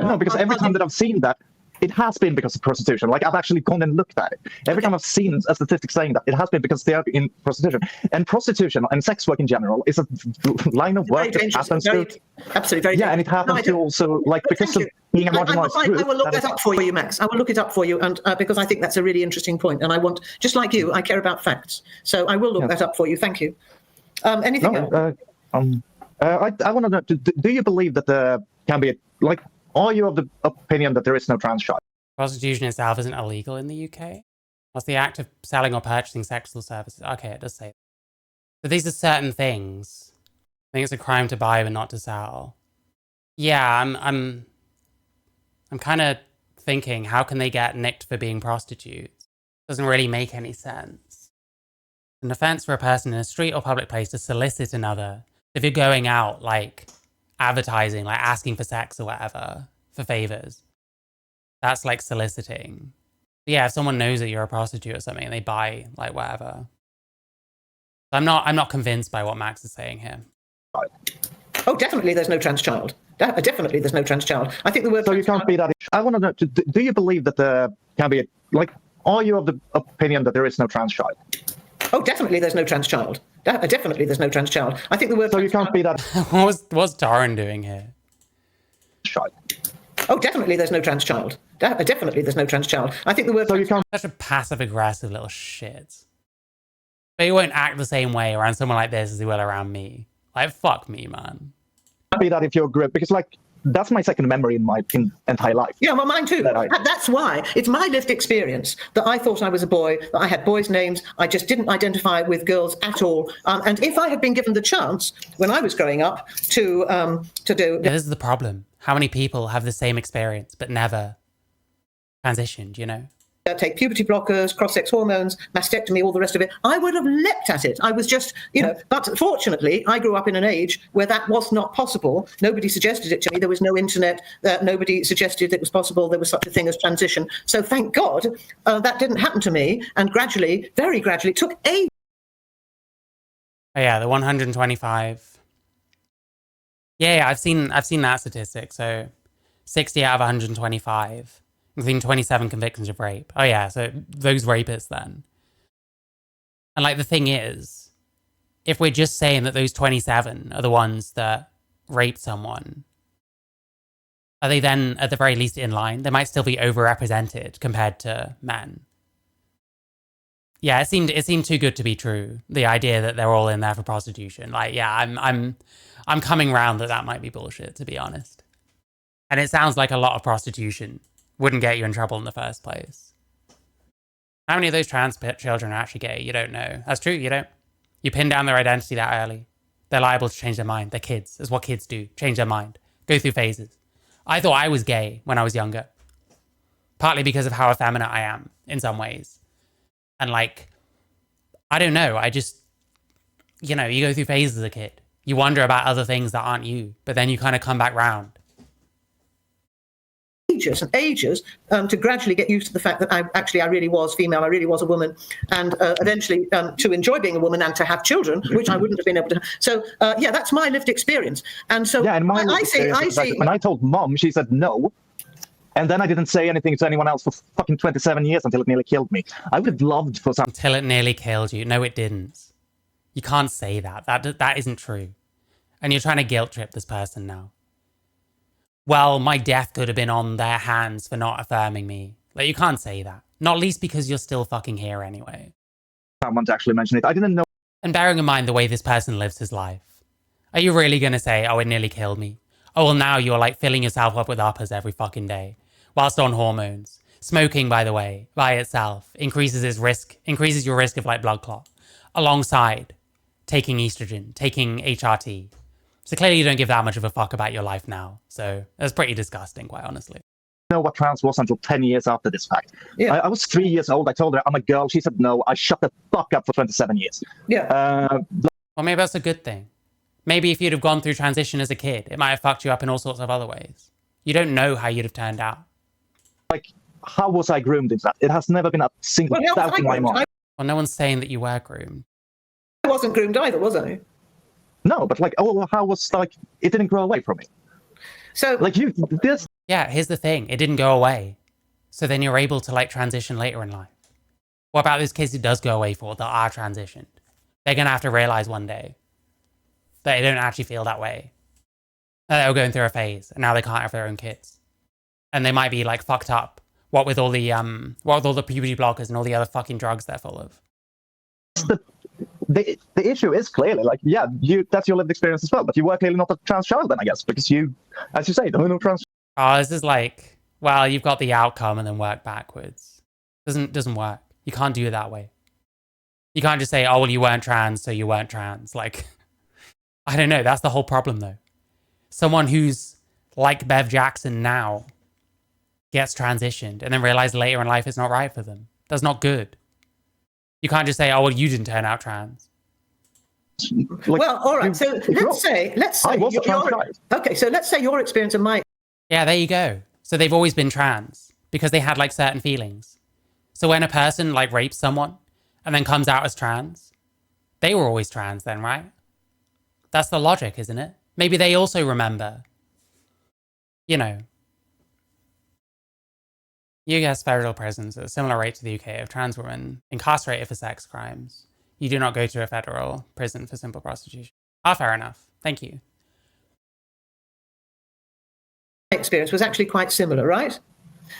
G: no, because every time that I've seen that, it has been because of prostitution. Like, I've actually gone and looked at it. Every time I've seen a statistic saying that, it has been because they are in prostitution. And prostitution and sex work in general is a line of work that happens to...
B: Absolutely, very
G: yeah, and it happens to also, like, because of being a marginalized group.
B: I will look that up for you, Max. I will look it up for you, and because I think that's a really interesting point. And I want, just like you, I care about facts. So I will look that up for you. Thank you. Anything else?
G: I want to know, do you believe that there can be, like, are you of the opinion that there is no trans child?
A: Prostitution itself isn't illegal in the UK. What's the act of selling or purchasing sexual services? Okay, it does say that. So these are certain things. I think it's a crime to buy but not to sell. Yeah, I'm kind of thinking, how can they get nicked for being prostitutes? Doesn't really make any sense. An offense for a person in a street or public place to solicit another. If you're going out, like, advertising, like asking for sex or whatever, for favors, that's like soliciting. But yeah, if someone knows that you're a prostitute or something and they buy like whatever. I'm not convinced by what Max is saying here.
B: Oh, definitely there's no trans child. Definitely there's no trans child. I think the word...
G: So you can't be that... I want to know, do you believe that there can be, like, are you of the opinion that there is no trans child?
B: Oh, definitely there's no trans child. Definitely there's no trans child. I think the word...
G: So you can't be that...
A: What's Darren doing here?
G: Child.
B: Oh, definitely there's no trans child. Definitely there's no trans child. I think the word...
G: So you can't...
A: Such a passive-aggressive little shit. But he won't act the same way around someone like this as he will around me. Like, fuck me, man.
G: Be that if you're a group, because, like, that's my second memory in my entire life.
B: Yeah, well, mine too. That's why. It's my lived experience that I thought I was a boy, that I had boys' names. I just didn't identify with girls at all. And if I had been given the chance when I was growing up to do...
A: Yeah, this is the problem. How many people have the same experience but never transitioned, you know?
B: Take puberty blockers, cross-sex hormones, mastectomy, all the rest of it, I would have leapt at it. I was just, you know, but fortunately, I grew up in an age where that was not possible. Nobody suggested it to me. There was no internet. Nobody suggested it was possible. There was such a thing as transition. So thank God that didn't happen to me. And gradually, very gradually, it took ages.
A: Oh yeah, the 125. Yeah, I've seen that statistic. So 60 out of 125. Including 27 convictions of rape. Oh yeah, so those rapists then. And like the thing is, if we're just saying that those 27 are the ones that raped someone, are they then at the very least in line? They might still be overrepresented compared to men. Yeah, it seemed too good to be true. The idea that they're all in there for prostitution. Like, yeah, I'm coming round that might be bullshit, to be honest. And it sounds like a lot of prostitution wouldn't get you in trouble in the first place. How many of those trans children are actually gay? You don't know. That's true, you don't. You pin down their identity that early. They're liable to change their mind. They're kids. That's what kids do. Change their mind. Go through phases. I thought I was gay when I was younger. Partly because of how effeminate I am, in some ways. And like, I don't know. I just, you know, you go through phases as a kid. You wonder about other things that aren't you. But then you kind of come back round.
B: Ages to gradually get used to the fact that I really was female, I really was a woman, and eventually to enjoy being a woman and to have children, which I wouldn't have been able to. So yeah, that's my lived experience. And so
G: yeah, and I see. When I told Mom, she said no, and then I didn't say anything to anyone else for fucking 27 years until it nearly killed me. I would have loved for some.
A: Until it nearly killed you. No, it didn't. You can't say that. That isn't true. And you're trying to guilt trip this person now. Well, my death could have been on their hands for not affirming me. Like, you can't say that. Not least because you're still fucking here anyway.
G: Someone's actually mentioned it. I didn't know.
A: And bearing in mind the way this person lives his life. Are you really going to say, oh, it nearly killed me? Oh, well, now you're like filling yourself up with uppers every fucking day. whilst on hormones. Smoking, by the way, by itself increases your risk of like blood clot, alongside taking estrogen, taking HRT. So clearly you don't give that much of a fuck about your life now. So that's pretty disgusting, quite honestly.
G: Know what trans was until 10 years after this fact.
B: Yeah.
G: I was 3 years old. I told her I'm a girl. She said no. I shut the fuck up for 27 years.
B: Yeah.
A: Well, maybe that's a good thing. Maybe if you'd have gone through transition as a kid, it might have fucked you up in all sorts of other ways. You don't know how you'd have turned out.
G: Like, how was I groomed into that? It has never been a single doubt in my mind.
A: Well, no one's saying that you were groomed.
B: I wasn't groomed either, was I?
G: No, but like, oh, how was, like, it didn't grow away from me.
B: So,
G: like, this.
A: Yeah, here's the thing. It didn't go away. So then you're able to like transition later in life. What about those kids who does go away for, that are transitioned? They're going to have to realize one day that they don't actually feel that way. That they were going through a phase and now they can't have their own kids. And they might be like fucked up. What with all the puberty blockers and all the other fucking drugs they're full of.
G: The issue is clearly like, yeah, that's your lived experience as well, but you were clearly not a trans child then, I guess, because you, as you say, don't know trans.
A: Oh, this is like, well, you've got the outcome and then work backwards. Doesn't work. You can't do it that way. You can't just say, oh, well, you weren't trans, so you weren't trans. Like, I don't know. That's the whole problem, though. Someone who's like Bev Jackson now gets transitioned and then realizes later in life it's not right for them. That's not good. You can't just say, oh, well, you didn't turn out trans.
G: Like,
B: well, all right. So let's say okay. So let's say your experience and my.
A: Yeah, there you go. So they've always been trans because they had like certain feelings. So when a person like rapes someone and then comes out as trans, they were always trans then, right? That's the logic, isn't it? Maybe they also remember, you know, US federal prisons at a similar rate to the UK of trans women incarcerated for sex crimes. You do not go to a federal prison for simple prostitution. Ah, fair enough. Thank you.
B: Experience was actually quite similar, right?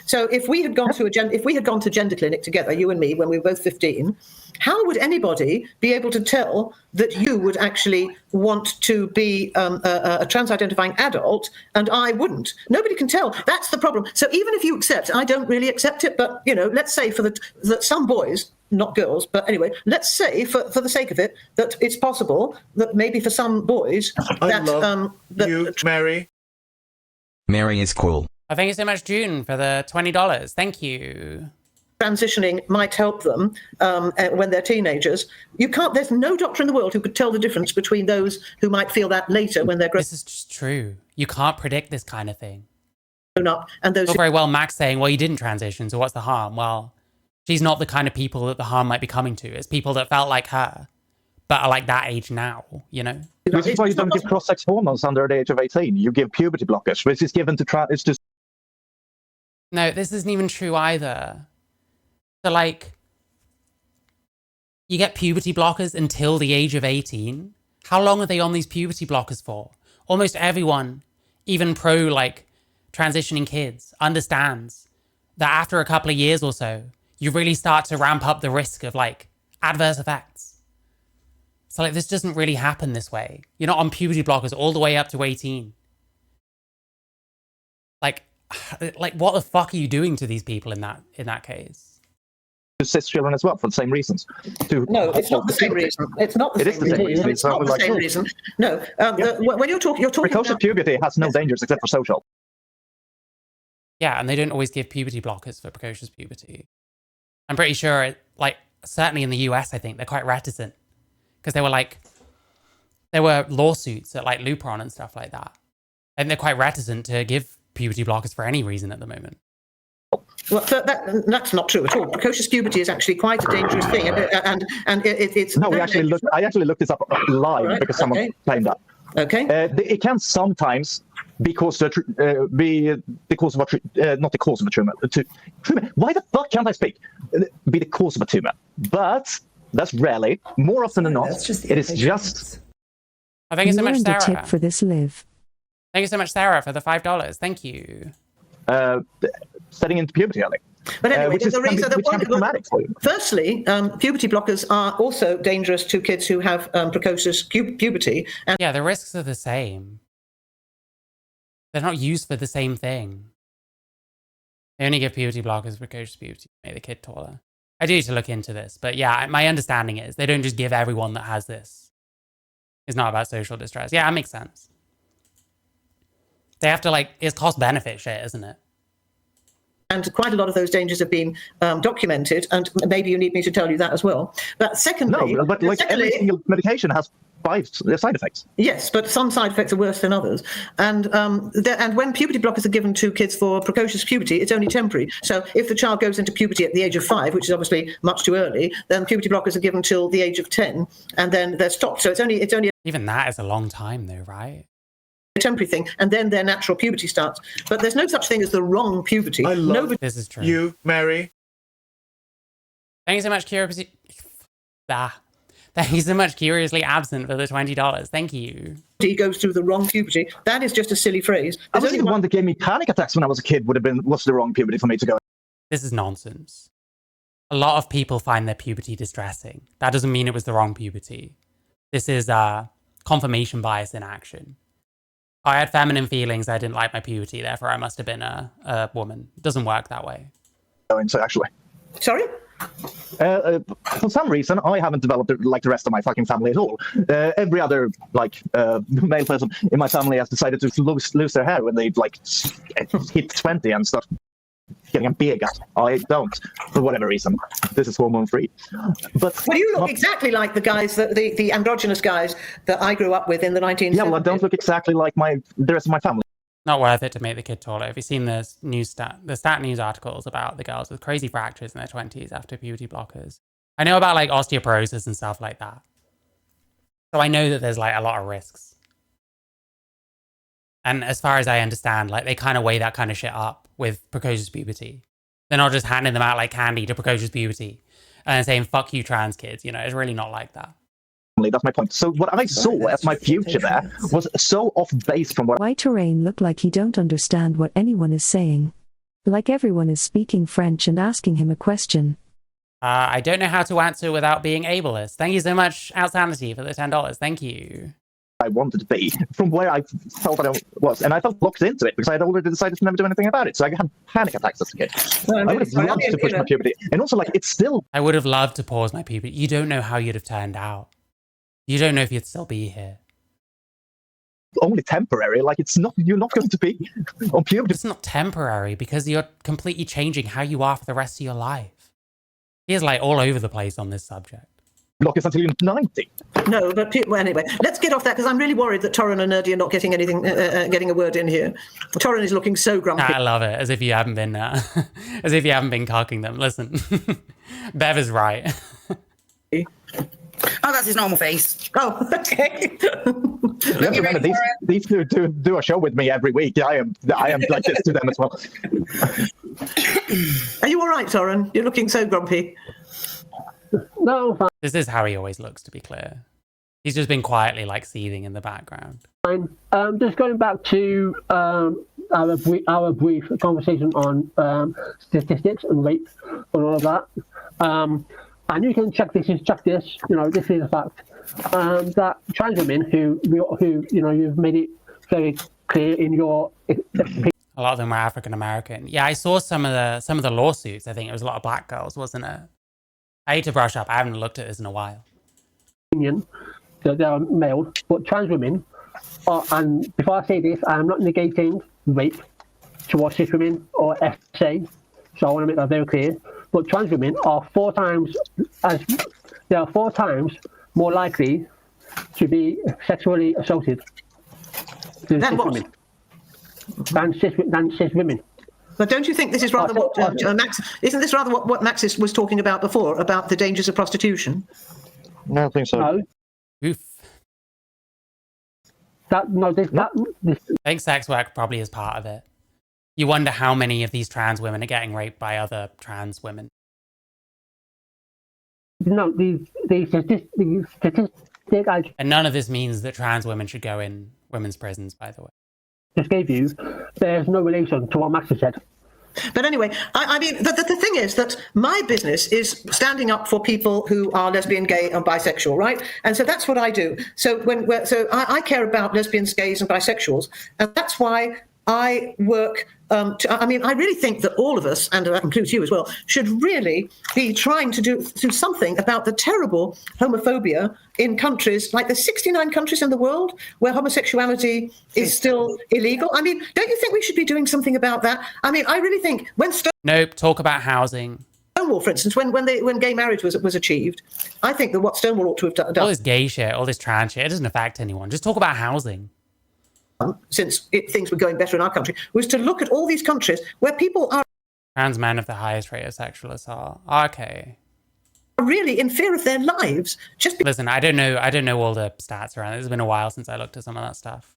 B: So if we had gone to gender clinic together, you and me, when we were both 15, how would anybody be able to tell that you would actually want to be a trans-identifying adult and I wouldn't? Nobody can tell. That's the problem. So even if you accept, I don't really accept it, but you know, let's say that some boys, not girls, but anyway, let's say for the sake of it that it's possible that maybe for some boys
E: you, Mary.
I: Mary is cool.
A: Thank you so much, June, for the $20. Thank you.
B: Transitioning might help them when they're teenagers. There's no doctor in the world who could tell the difference between those who might feel that later when they're grown
A: This is just true. You can't predict this kind of thing.
B: up. And those
A: very well, Max saying, well, you didn't transition, so what's the harm? Well, she's not the kind of people that the harm might be coming to. It's people that felt like her, but are like that age now, you know?
G: Which is why you don't give cross-sex hormones under the age of 18. You give puberty blockers, which is given to trans. It's just.
A: No, this isn't even true either. So, like, you get puberty blockers until the age of 18. How long are they on these puberty blockers for? Almost everyone, even pro, like, transitioning kids, understands that after a couple of years or so, you really start to ramp up the risk of, like, adverse effects. So, like, this doesn't really happen this way. You're not on puberty blockers all the way up to 18. Like, what the fuck are you doing to these people in that case?
G: Cis children as well for the same reasons.
B: No, it's not the same reason. It's not the same reason. It's not the same reason. No, when you're talking
G: precocious puberty has no dangers except for social.
A: Yeah, and they don't always give puberty blockers for precocious puberty. I'm pretty sure, like, certainly in the US, I think they're quite reticent because there were lawsuits at like Lupron and stuff like that, and they're quite reticent to give puberty blockers for any reason at the moment.
B: Well, that's not true at all. Precocious puberty is actually quite a dangerous thing, and it's.
G: No, I actually looked this up live because someone claimed that.
B: Okay.
G: It can sometimes be not the cause of a tumor. Why the fuck can't I speak? Be the cause of a tumor, but that's rarely. More often than not, it is just.
A: Thank you so much, Sarah.
F: Tip for this live.
A: Thank you so much, Sarah, for the $5. Thank you.
G: Setting into puberty early.
B: But anyway,
G: which can be traumatic for you.
B: Firstly, puberty blockers are also dangerous to kids who have precocious puberty. And
A: yeah, the risks are the same. They're not used for the same thing. They only give puberty blockers for precocious puberty to make the kid taller. I do need to look into this, but yeah, my understanding is they don't just give everyone that has this. It's not about social distress. Yeah, that makes sense. They have to, like, it's cost-benefit shit, isn't it?
B: And quite a lot of those dangers have been documented, and maybe you need me to tell you that as well. But secondly...
G: No, but like every single medication has 5 side effects.
B: Yes, but some side effects are worse than others. And when puberty blockers are given to kids for precocious puberty, it's only temporary. So if the child goes into puberty at the age of 5, which is obviously much too early, then puberty blockers are given till the age of 10, and then they're stopped. So it's only
A: even that is a long time, though, right?
B: A temporary thing, and then their natural puberty starts. But there's no such thing as the wrong puberty.
E: I love
A: this is true.
E: You, Mary.
A: Thank you so much, Curiously. Thank you so much, Curiously Absent, for the $20. Thank you.
B: He goes through the wrong puberty. That is just a silly phrase.
G: I was the one that gave me panic attacks when I was a kid was the wrong puberty for me to go.
A: This is nonsense. A lot of people find their puberty distressing. That doesn't mean it was the wrong puberty. This is confirmation bias in action. I had feminine feelings. I didn't like my puberty. Therefore, I must have been a woman. It doesn't work that way.
G: So actually.
B: Sorry?
G: For some reason, I haven't developed it like the rest of my fucking family at all. Every other male person in my family has decided to lose their hair when they hit 20 and start getting a beard. I don't, for whatever reason. This is hormone free. But
B: well, you look exactly like the guys the androgynous guys that I grew up with in the 1970s.
G: Yeah, well, I don't look exactly like the rest of my family.
A: Not worth it to make the kid taller. Have you seen the stat news articles about the girls with crazy fractures in their 20s after puberty blockers? I know about like osteoporosis and stuff like that. So I know that there's like a lot of risks. And as far as I understand, like they kind of weigh that kind of shit up with precocious puberty. They're not just handing them out like candy to precocious puberty and saying, fuck you trans kids. You know, it's really not like that.
G: That's my point. So what I saw as my future there was so off base from what...
F: Why Terrain look like he don't understand what anyone is saying. Like everyone is speaking French and asking him a question.
A: I don't know how to answer without being ableist. Thank you so much, Outsanity, for the $10. Thank you.
G: I wanted to be, from where I felt that I was, and I felt locked into it because I had already decided to never do anything about it. So I had panic attacks as a kid. I would have loved to push my puberty, and also like it's still...
A: I would have loved to pause my puberty. You don't know how you'd have turned out. You don't know if you'd still be here.
G: Only temporary, like you're not going to be on puberty.
A: It's not temporary because you're completely changing how you are for the rest of your life. He is like all over the place on this subject.
G: Block is until you're 90.
B: No, but well, anyway, let's get off that because I'm really worried that Torrin and Nerdy are not getting anything, getting a word in here. Torrin is looking so grumpy.
A: I love it, as if you haven't been, cocking them. Listen, Bev is right.
C: Oh, that's his normal face.
B: Oh, okay.
G: Remember, these two do a show with me every week. I am like this to them as well.
B: Are you all right, Torrin? You're looking so grumpy.
D: No, fine.
A: This is how he always looks, to be clear. He's just been quietly like seething in the background.
D: Fine. Just going back to our brief conversation on statistics and rape and all of that. And you can check this. You know, this is a fact that trans women who you know you've made it very clear in your.
A: A lot of them were African American. Yeah, I saw some of the lawsuits. I think it was a lot of black girls, wasn't it? I hate to brush up. I haven't looked at this in a while.
D: That they are male, but trans women are, and before I say this, I am not negating rape towards cis women or SA. So I want to make that very clear. But trans women are 4 times more likely to be sexually assaulted than cis women.
B: But don't you think this is rather what Max? Isn't this rather what Max was talking about before about the dangers of prostitution?
G: No, I don't think so.
D: No.
A: Oof.
D: I
A: think sex work probably is part of it. You wonder how many of these trans women are getting raped by other trans women.
D: No, the statistic I
A: and none of this means that trans women should go in women's prisons, by the way.
D: Just gave you, there's no relation to what Max has said.
B: But anyway, I mean, the thing is that my business is standing up for people who are lesbian, gay, and bisexual, right? And so that's what I do. So I care about lesbians, gays, and bisexuals, and that's why I work I really think that all of us, and that includes you as well, should really be trying to do something about the terrible homophobia in countries like the 69 countries in the world where homosexuality is still illegal. I mean, don't you think we should be doing something about that? I mean, I really think when
A: Nope, talk about housing.
B: Stonewall, for instance, when gay marriage was achieved, I think that what Stonewall ought to have done.
A: All this gay shit, all this trans shit, it doesn't affect anyone. Just talk about housing.
B: Since things were going better in our country, was to look at all these countries where people are
A: trans men have the highest rate of sexual assault. Okay.
B: Really in fear of their lives.
A: Listen, I don't know all the stats around it. It's been a while since I looked at some of that stuff.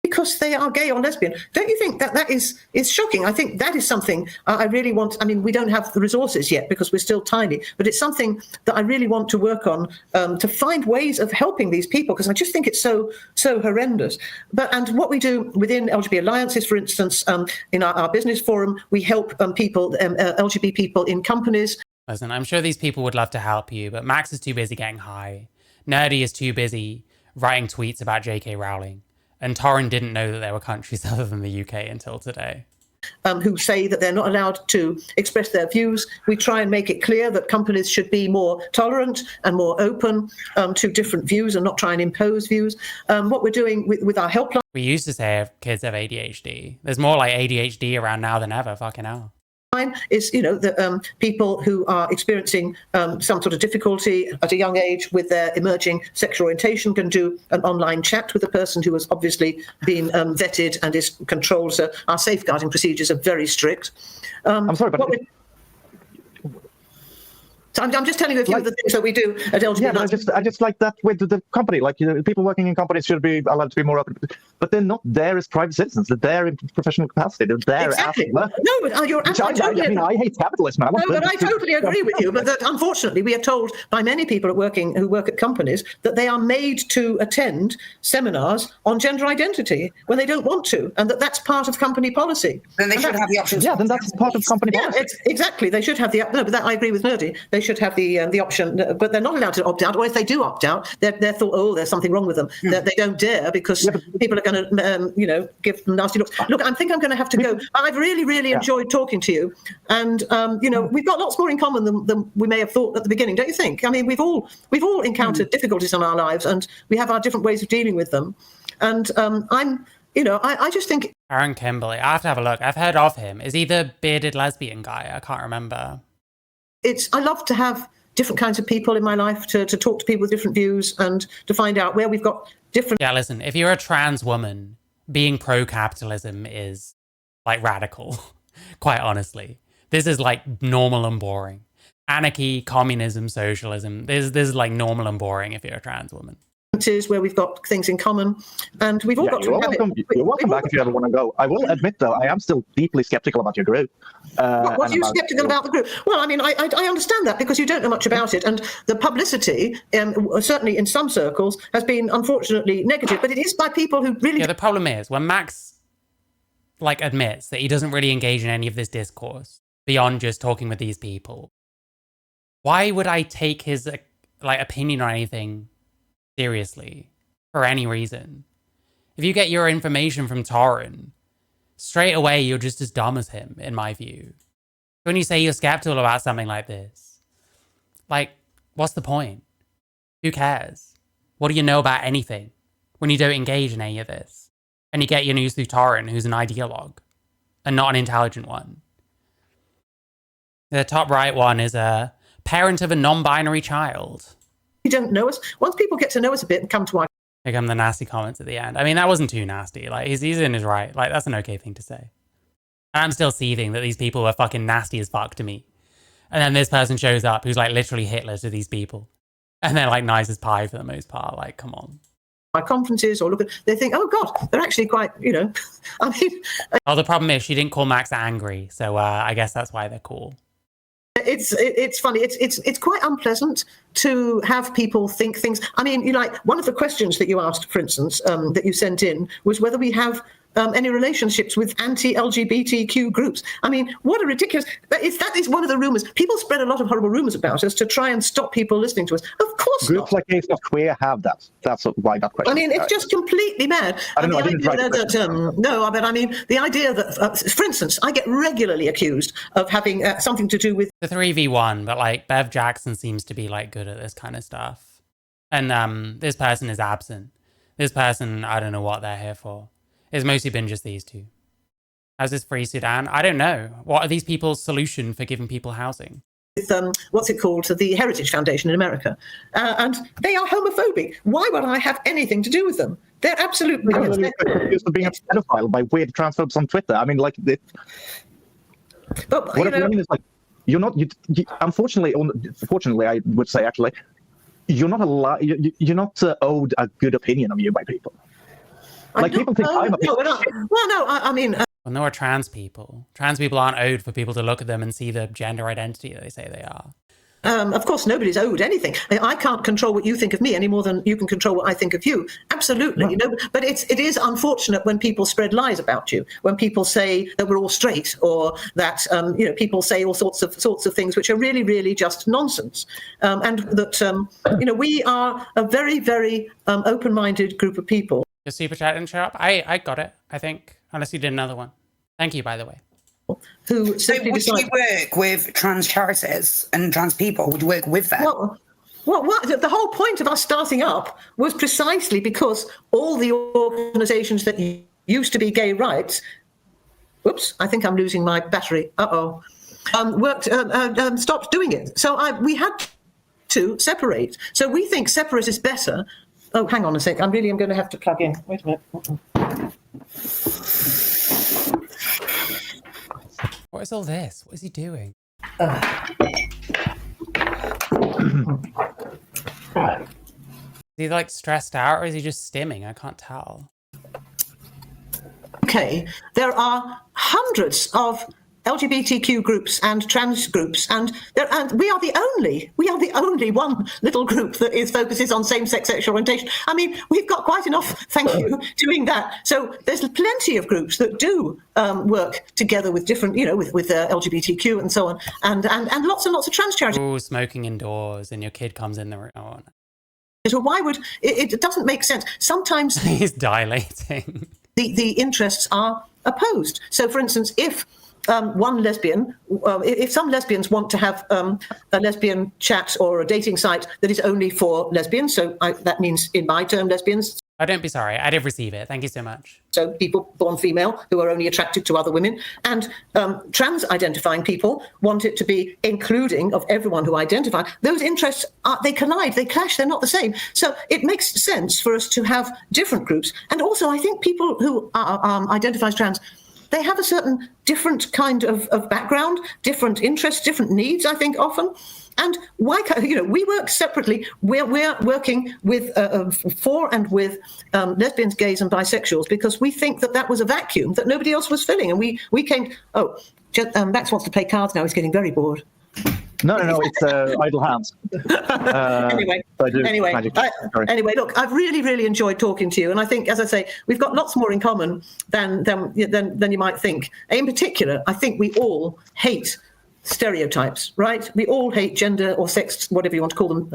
B: Because they are gay or lesbian. Don't you think that is shocking? I think that is something I really want. I mean, we don't have the resources yet because we're still tiny, but it's something that I really want to work on to find ways of helping these people, because I just think it's so horrendous. And what we do within LGB Alliances, for instance, in our business forum, we help people, LGBT people in companies.
A: Listen, I'm sure these people would love to help you, but Max is too busy getting high. Nerdy is too busy writing tweets about J.K. Rowling. And Torrin didn't know that there were countries other than the UK until today.
B: Who say that they're not allowed to express their views. We try and make it clear that companies should be more tolerant and more open to different views and not try and impose views. What we're doing with our helpline.
A: We used to say kids have ADHD. There's more like ADHD around now than ever. Fucking hell.
B: Is, the people who are experiencing some sort of difficulty at a young age with their emerging sexual orientation can do an online chat with a person who has obviously been vetted and is controlled. So our safeguarding procedures are very strict.
G: I'm sorry, but
B: So I'm just telling you a few of the things that we do at LGB.
G: Yeah, but I just like that with the company. Like, people working in companies should be allowed to be more open, but they're not there as private citizens. They're there in professional capacity. They're there
B: exactly.
G: as work.
B: No, but you're absolutely.
G: I mean, I hate capitalism.
B: I totally agree with you. But that, unfortunately, we are told by many people who work at companies that they are made to attend seminars on gender identity when they don't want to, and that's part of company policy.
C: Then they should have the option.
G: Yeah, then that's part of company policy.
B: Yeah, exactly. They should have the. No, but I agree with Nerdy. They should have the option, but they're not allowed to opt out. Or if they do opt out, they're thought, oh, there's something wrong with them. They don't dare because people are going to, give them nasty looks. Look, I think I'm going to have to go. I've really enjoyed talking to you, and we've got lots more in common than we may have thought at the beginning, don't you think? I mean, we've all encountered difficulties in our lives, and we have our different ways of dealing with them. And I just think
A: Aaron Kimberley. I have to have a look. I've heard of him. Is he the bearded lesbian guy? I can't remember.
B: I love to have different kinds of people in my life to talk to people with different views and to find out where we've got different.
A: Yeah, listen, if you're a trans woman, being pro-capitalism is like radical, quite honestly. This is like normal and boring. Anarchy, communism, socialism, this is like normal and boring if you're a trans woman.
B: Where we've got things in common, and we've all got to
G: You're welcome back if you ever want to go. I will admit, though, I am still deeply skeptical about your group.
B: What are you skeptical about the group? Well, I mean, I understand that because you don't know much about it, and the publicity, certainly in some circles, has been unfortunately negative. But it is by people who really.
A: Yeah, the problem is when Max admits that he doesn't really engage in any of this discourse beyond just talking with these people. Why would I take his opinion on anything seriously for any reason? If you get your information from Torrin, straight away you're just as dumb as him, in my view. When you say you're skeptical about something like this, what's the point? Who cares? What do you know about anything when you don't engage in any of this? And you get your news through Torrin, who's an ideologue and not an intelligent one. The top right one is a parent of a non-binary child.
B: You don't know us. Once people get to know us a bit and come to our...
A: Here come the nasty comments at the end. I mean, that wasn't too nasty. He's in his right. That's an okay thing to say. And I'm still seething that these people were fucking nasty as fuck to me. And then this person shows up who's literally Hitler to these people. And they're nice as pie for the most part. Come on.
B: My conferences or they think, oh God, they're actually quite, I mean...
A: Oh, the problem is she didn't call Max angry. So I guess that's why they're cool.
B: It's funny. It's quite unpleasant to have people think things. I mean, one of the questions that you asked, for instance, that you sent in was whether we have any relationships with anti-LGBTQ groups. I mean, what a ridiculous... That is one of the rumours. People spread a lot of horrible rumours about us to try and stop people listening to us. Of course
G: Groups
B: not.
G: like Gays Not Queer have that. That's why that question.
B: I mean, it's just completely mad.
G: I don't know. I didn't write
B: No, but I mean, the idea that, for instance, I get regularly accused of having something to do with...
A: The 3v1, but like Bev Jackson seems to be like good at this kind of stuff. And this person is absent. This person, I don't know what they're here for. It's mostly been just these two. How's this Free Sudan? I don't know. What are these people's solution for giving people housing?
B: With what's it called, the Heritage Foundation in America, and they are homophobic. Why would I have anything to do with them? They're absolutely
G: accused of being a pedophile by weird transphobes on Twitter. I mean, like,
B: but
G: what I mean is, like, you're not. Unfortunately, fortunately, I would say actually, you're not allowed. You're not owed a good opinion of you by people. Like, people think I'm a piece of shit.
B: Well, no, I mean...
A: Well, no, are trans people. Trans people aren't owed for people to look at them and see the gender identity that they say they are.
B: Of course, nobody's owed anything. I can't control what you think of me any more than you can control what I think of you. Absolutely, you know. But it is unfortunate when people spread lies about you. When people say that we're all straight, or that people say all sorts of things which are really, really just nonsense. And that we are a very, very open-minded group of people.
A: Your super chat didn't show up. I got it. I think, unless you did another one. Thank you, by the way.
C: So would you work with trans charities and trans people? Would you work with them?
B: Well, the whole point of us starting up was precisely because all the organisations that used to be gay rights, whoops, I think I'm losing my battery, stopped doing it. So we had to separate. So we think separate is better. Oh, hang on a sec. I'm going to have to plug in. Wait a minute.
A: What is all this? What is he doing? Is he like stressed out, or is he just stimming? I can't tell.
B: Okay, there are hundreds of LGBTQ groups and trans groups, and we are the only one little group that focuses on same-sex sexual orientation. I mean, we've got quite enough, thank you, doing that. So there's plenty of groups that do work together with different, with LGBTQ and so on, and lots and lots of trans charities.
A: Oh, smoking indoors, and your kid comes in the room. Oh, no.
B: So why would it doesn't make sense? Sometimes
A: he's dilating.
B: The interests are opposed. So, for instance, if one lesbian, if some lesbians want to have a lesbian chat or a dating site that is only for lesbians, so that means in my term lesbians.
A: Oh, don't be sorry. I did receive it. Thank you so much.
B: So people born female who are only attracted to other women, and trans-identifying people want it to be including of everyone who identifies. Those interests, they collide, they clash, they're not the same. So it makes sense for us to have different groups. And also, I think people who identify as trans, they have a certain different kind of background, different interests, different needs, I think, often. And why, we work separately. We're working with for and with lesbians, gays, and bisexuals because we think that was a vacuum that nobody else was filling. And we came. Max wants to play cards now. He's getting very bored.
G: No, it's idle hands.
B: Anyway, look, I've really, really enjoyed talking to you, and I think, as I say, we've got lots more in common than you might think. In particular, I think we all hate stereotypes, right? We all hate gender or sex, whatever you want to call them.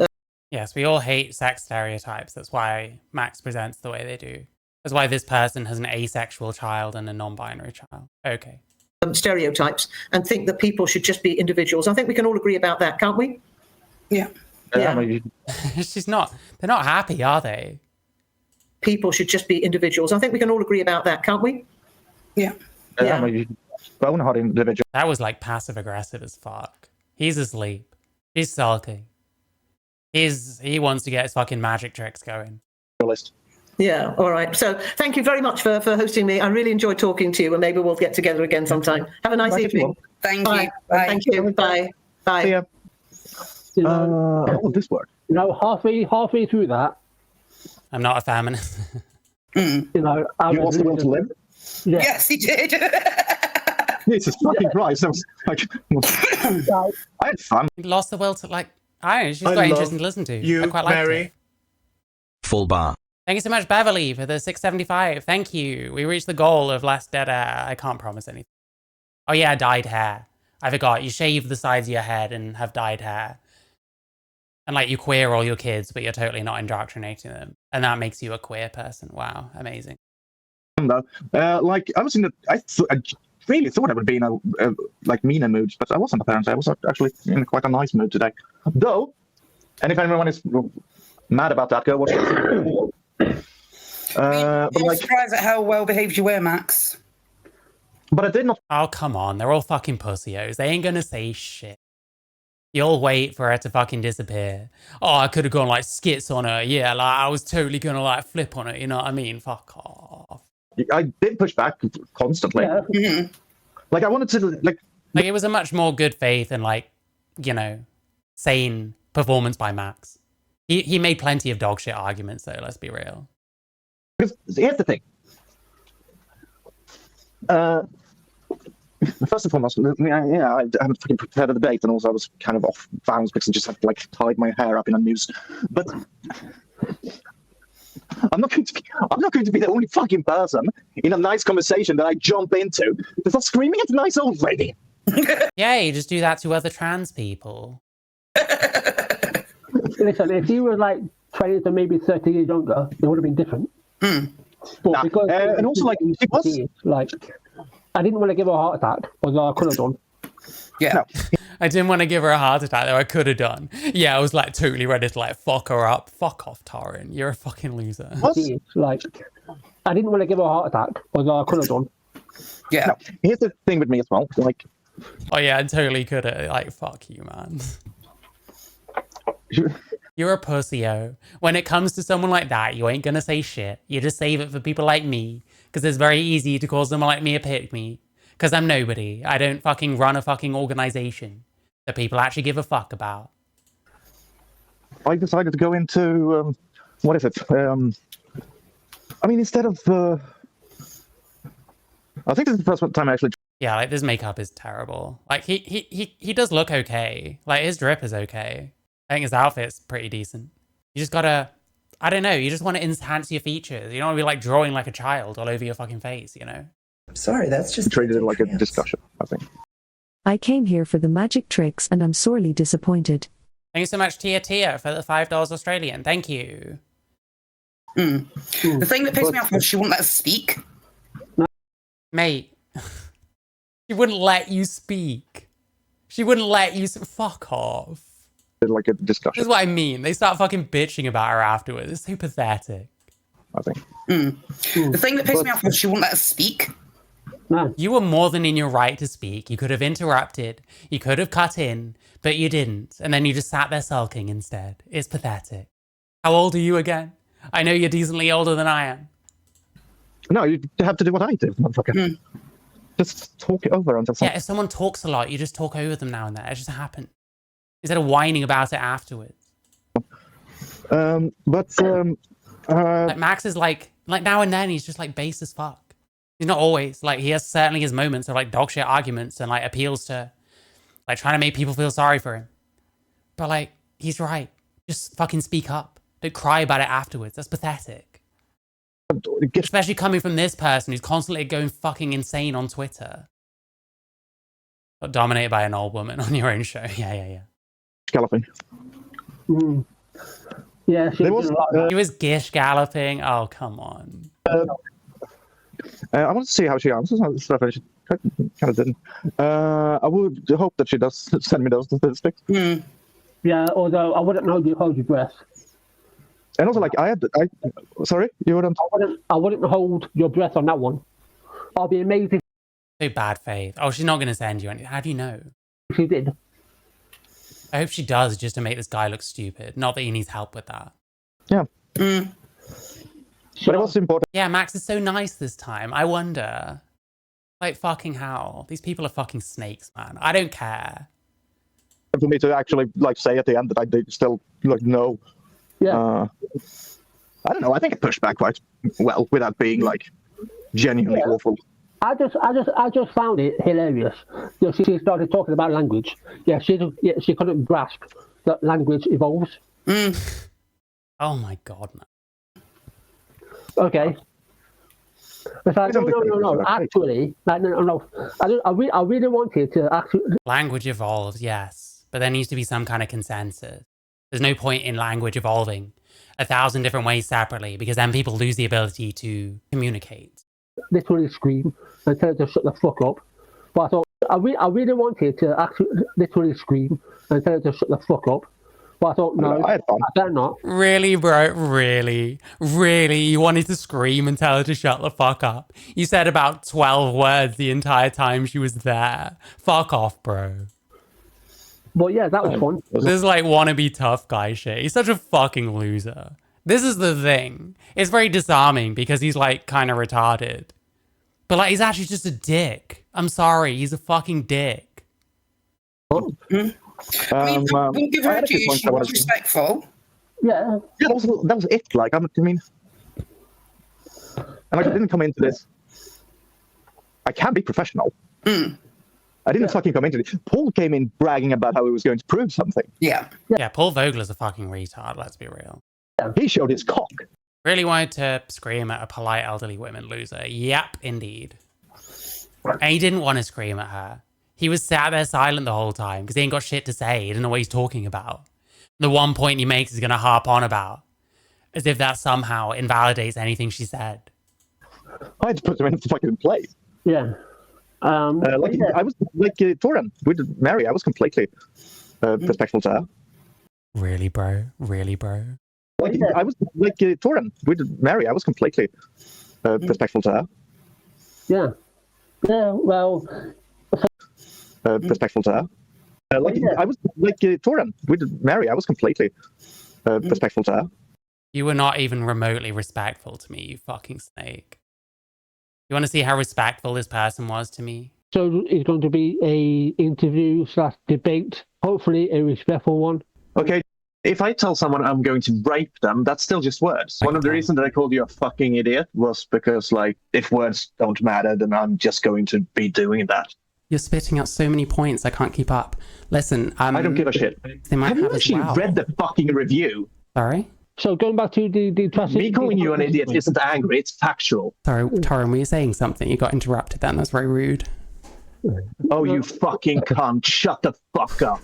A: Yes, we all hate sex stereotypes. That's why Max presents the way they do. That's why this person has an asexual child and a non-binary child. Okay.
B: Stereotypes and think that people should just be individuals. I think we can all agree about that, can't we?
C: Yeah.
A: She's not. They're not happy, are they?
B: People should just be individuals. I think we can all agree about that, can't we?
C: Yeah.
A: That was like passive aggressive as fuck. He's asleep. He's sulking. He wants to get his fucking magic tricks going.
B: Yeah, all right. So thank you very much for hosting me. I really enjoyed talking to you, and maybe we'll get together again sometime. Have a nice evening.
C: Thank you.
B: Bye. Thank you. Bye. Bye.
G: See ya. How will this work?
D: Halfway through that.
A: I'm not a feminist.
G: You also want to live?
D: Yeah.
C: Yes, he did.
G: Jesus fucking Christ. I was like, I had fun.
A: He lost the will to, like, I don't know, she's quite interesting to listen to.
E: You,
A: I quite liked
E: Mary.
A: it.
I: Full bar.
A: Thank you so much, Beverly, for the 675. Thank you. We reached the goal of less dead air. I can't promise anything. Oh yeah, dyed hair. I forgot. You shave the sides of your head and have dyed hair. And like you queer all your kids, but you're totally not indoctrinating them. And that makes you a queer person. Wow, amazing.
G: Like I was in I really thought I would be in a like meaner mood, but I wasn't apparently. I was actually in quite a nice mood today. Though, and if anyone is mad about that, go watch it.
C: I'm surprised at how well behaved you were, Max.
G: But I did not.
A: Oh, come on. They're all fucking pussios. They ain't gonna say shit. You'll wait for her to fucking disappear. Oh, I could have gone like skits on her. Yeah, like I was totally gonna like flip on it. You know what I mean? Fuck off.
G: I did push back constantly.
D: Yeah.
C: Mm-hmm.
G: Like I wanted to like
A: it was a much more good faith and like, you know, sane performance by Max. He made plenty of dog shit arguments though, let's be real.
G: Because here's the thing. First and foremost, I haven't fucking prepared a debate, and also I was kind of off balance because I just had like tied my hair up in a noose. But I'm not going to be the only fucking person in a nice conversation that I jump into to start screaming at a nice old lady.
A: Yeah, you just do that to other trans people.
D: Listen, if you were like 20 to maybe 30 years younger, it would have been different. But because
G: and also like it was
D: like I didn't want to give her a heart attack, although I could have done.
C: Yeah.
G: No.
A: I didn't want to give her a heart attack, though I could have done. Yeah, I was like totally ready to like fuck her up. Fuck off, Tarin. You're a fucking loser.
D: Like, I didn't want to give her a heart attack, although I could have done.
C: Yeah.
G: No. Here's the thing with me as well. Like,
A: oh yeah, I totally could have. Like, fuck you, man. You're a pussy-o. When it comes to someone like that, you ain't gonna say shit. You just save it for people like me, because it's very easy to call someone like me a pick-me. Because I'm nobody. I don't fucking run a fucking organization that people actually give a fuck about.
G: I decided to go into, what is it? I mean, instead of, I think this is the first time I actually...
A: Yeah, like, this makeup is terrible. Like, he does look okay. Like, his drip is okay. I think his outfit's pretty decent. You just gotta, I don't know, you just want to enhance your features. You don't want to be, like, drawing like a child all over your fucking face, you know?
J: I'm sorry, that's just...
G: treated it like a discussion, I think.
F: I came here for the magic tricks and I'm sorely disappointed.
A: Thank you so much, Tia, for the $5 Australian. Thank you.
C: The thing that pissed me off was she wouldn't let us speak.
A: Mate, she wouldn't let you speak. She wouldn't let you... Fuck off.
G: Like a discussion.
A: This is what I mean. They start fucking bitching about her afterwards. It's so pathetic.
G: I think.
C: The thing that pissed me off was she wouldn't let us speak.
D: No.
A: You were more than in your right to speak. You could have interrupted. You could have cut in, but you didn't. And then you just sat there sulking instead. It's pathetic. How old are you again? I know you're decently older than I am.
G: No, you have to do what I do, motherfucker. Just talk it over until
A: Yeah, if someone talks a lot, you just talk over them now and then. It just happens. Instead of whining about it afterwards. Like Max is like now and then he's just like base as fuck. He's not always. Like, he has certainly his moments of like dog shit arguments and like appeals to like trying to make people feel sorry for him. But like, he's right. Just fucking speak up. Don't cry about it afterwards. That's pathetic. Especially coming from this person who's constantly going fucking insane on Twitter. Got dominated by an old woman on your own show. Yeah.
G: Galloping.
D: Yeah, she
G: was
A: gish galloping. Oh, come on.
G: I want to see how she answers stuff. She kind of didn't. I would hope that she does send me those statistics.
D: Yeah, although I wouldn't hold your breath.
G: And also, like, sorry, you wouldn't.
D: I wouldn't hold your breath on that one. I'll be amazing.
A: So bad faith. Oh, she's not going to send you anything. How do you know?
D: She did.
A: I hope she does, just to make this guy look stupid. Not that he needs help with that.
G: Yeah. But it was important.
A: Yeah, Max is so nice this time. I wonder. Like, fucking hell. These people are fucking snakes, man. I don't care.
G: For me to actually, like, say at the end that I did still, like, no.
D: Yeah.
G: I don't know. I think it pushed back quite well without being, like, genuinely awful.
D: I just found it hilarious. You know, she started talking about language. Yeah, she couldn't grasp that language evolves.
A: Oh my god, man.
D: Okay. It's like, no. Actually, like, no. I really wanted to actually.
A: Language evolves, yes, but there needs to be some kind of consensus. There's no point in language evolving 1,000 different ways separately, because then people lose the ability to communicate.
D: Literally scream and tell her to shut the fuck up. But I thought I really wanted to actually literally scream and tell her to shut the fuck up. But I thought, no, I better not.
A: Really, bro? Really? Really? You wanted to scream and tell her to shut the fuck up? You said about 12 words the entire time she was there. Fuck off, bro.
D: Well, yeah, that was fun.
A: This is like wannabe tough guy shit. He's such a fucking loser. This is the thing. It's very disarming because he's like kind of retarded. But like, he's actually just a dick. I'm sorry. He's a fucking dick.
C: I mean, we'll give her a due. She was respectful.
D: Yeah.
G: Yeah, that was it. Like, I mean, and I didn't come into this. I can be professional. I didn't fucking come into it. Paul came in bragging about how he was going to prove something.
C: Yeah,
A: Paul Vogler's a fucking retard, let's be real.
G: He showed his cock.
A: Really wanted to scream at a polite elderly woman loser. Yep, indeed. And he didn't want to scream at her. He was sat there silent the whole time because he ain't got shit to say. He didn't know what he's talking about. The one point he makes is going to harp on about, as if that somehow invalidates anything she said.
G: I had to put her in the fucking place.
D: Yeah.
G: I was like Torin with Mary. I was completely respectful to her.
A: Really, bro? Really, bro?
G: I was like Torin with Mary. I was completely respectful to her.
D: Yeah. Yeah. Well.
G: Respectful to her. I was like Torin with Mary. I was completely respectful to her.
A: You were not even remotely respectful to me, you fucking snake. You want to see how respectful this person was to me?
D: So it's going to be a interview / debate, hopefully a respectful one.
G: Okay, if I tell someone I'm going to rape them, that's still just words. One of the reasons that I called you a fucking idiot was because, like, if words don't matter, then I'm just going to be doing that.
A: You're spitting out so many points, I can't keep up. Listen,
G: I don't give a shit.
A: They might
G: have you actually read the fucking review?
A: Sorry?
D: So going back to the
G: Me calling you an idiot isn't angry, it's factual.
A: Sorry, Torin, were you saying something? You got interrupted then, that's very rude.
G: Oh, you fucking cunt, shut the fuck up.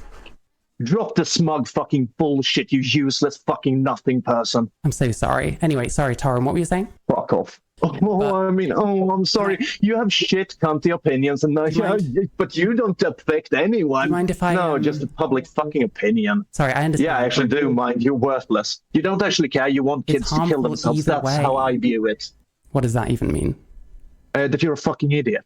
G: Drop the smug fucking bullshit, you useless fucking nothing person.
A: I'm so sorry. Anyway, sorry, Torin, what were you saying?
G: Fuck off. I'm sorry. You have shit cunty opinions, and but you don't affect anyone.
A: Do you mind if I...
G: No, just a public fucking opinion.
A: Sorry, I understand.
G: Yeah, I actually do mind. You're worthless. You don't actually care. You want kids to kill themselves. That's how I view it.
A: What does that even mean?
G: That you're a fucking idiot.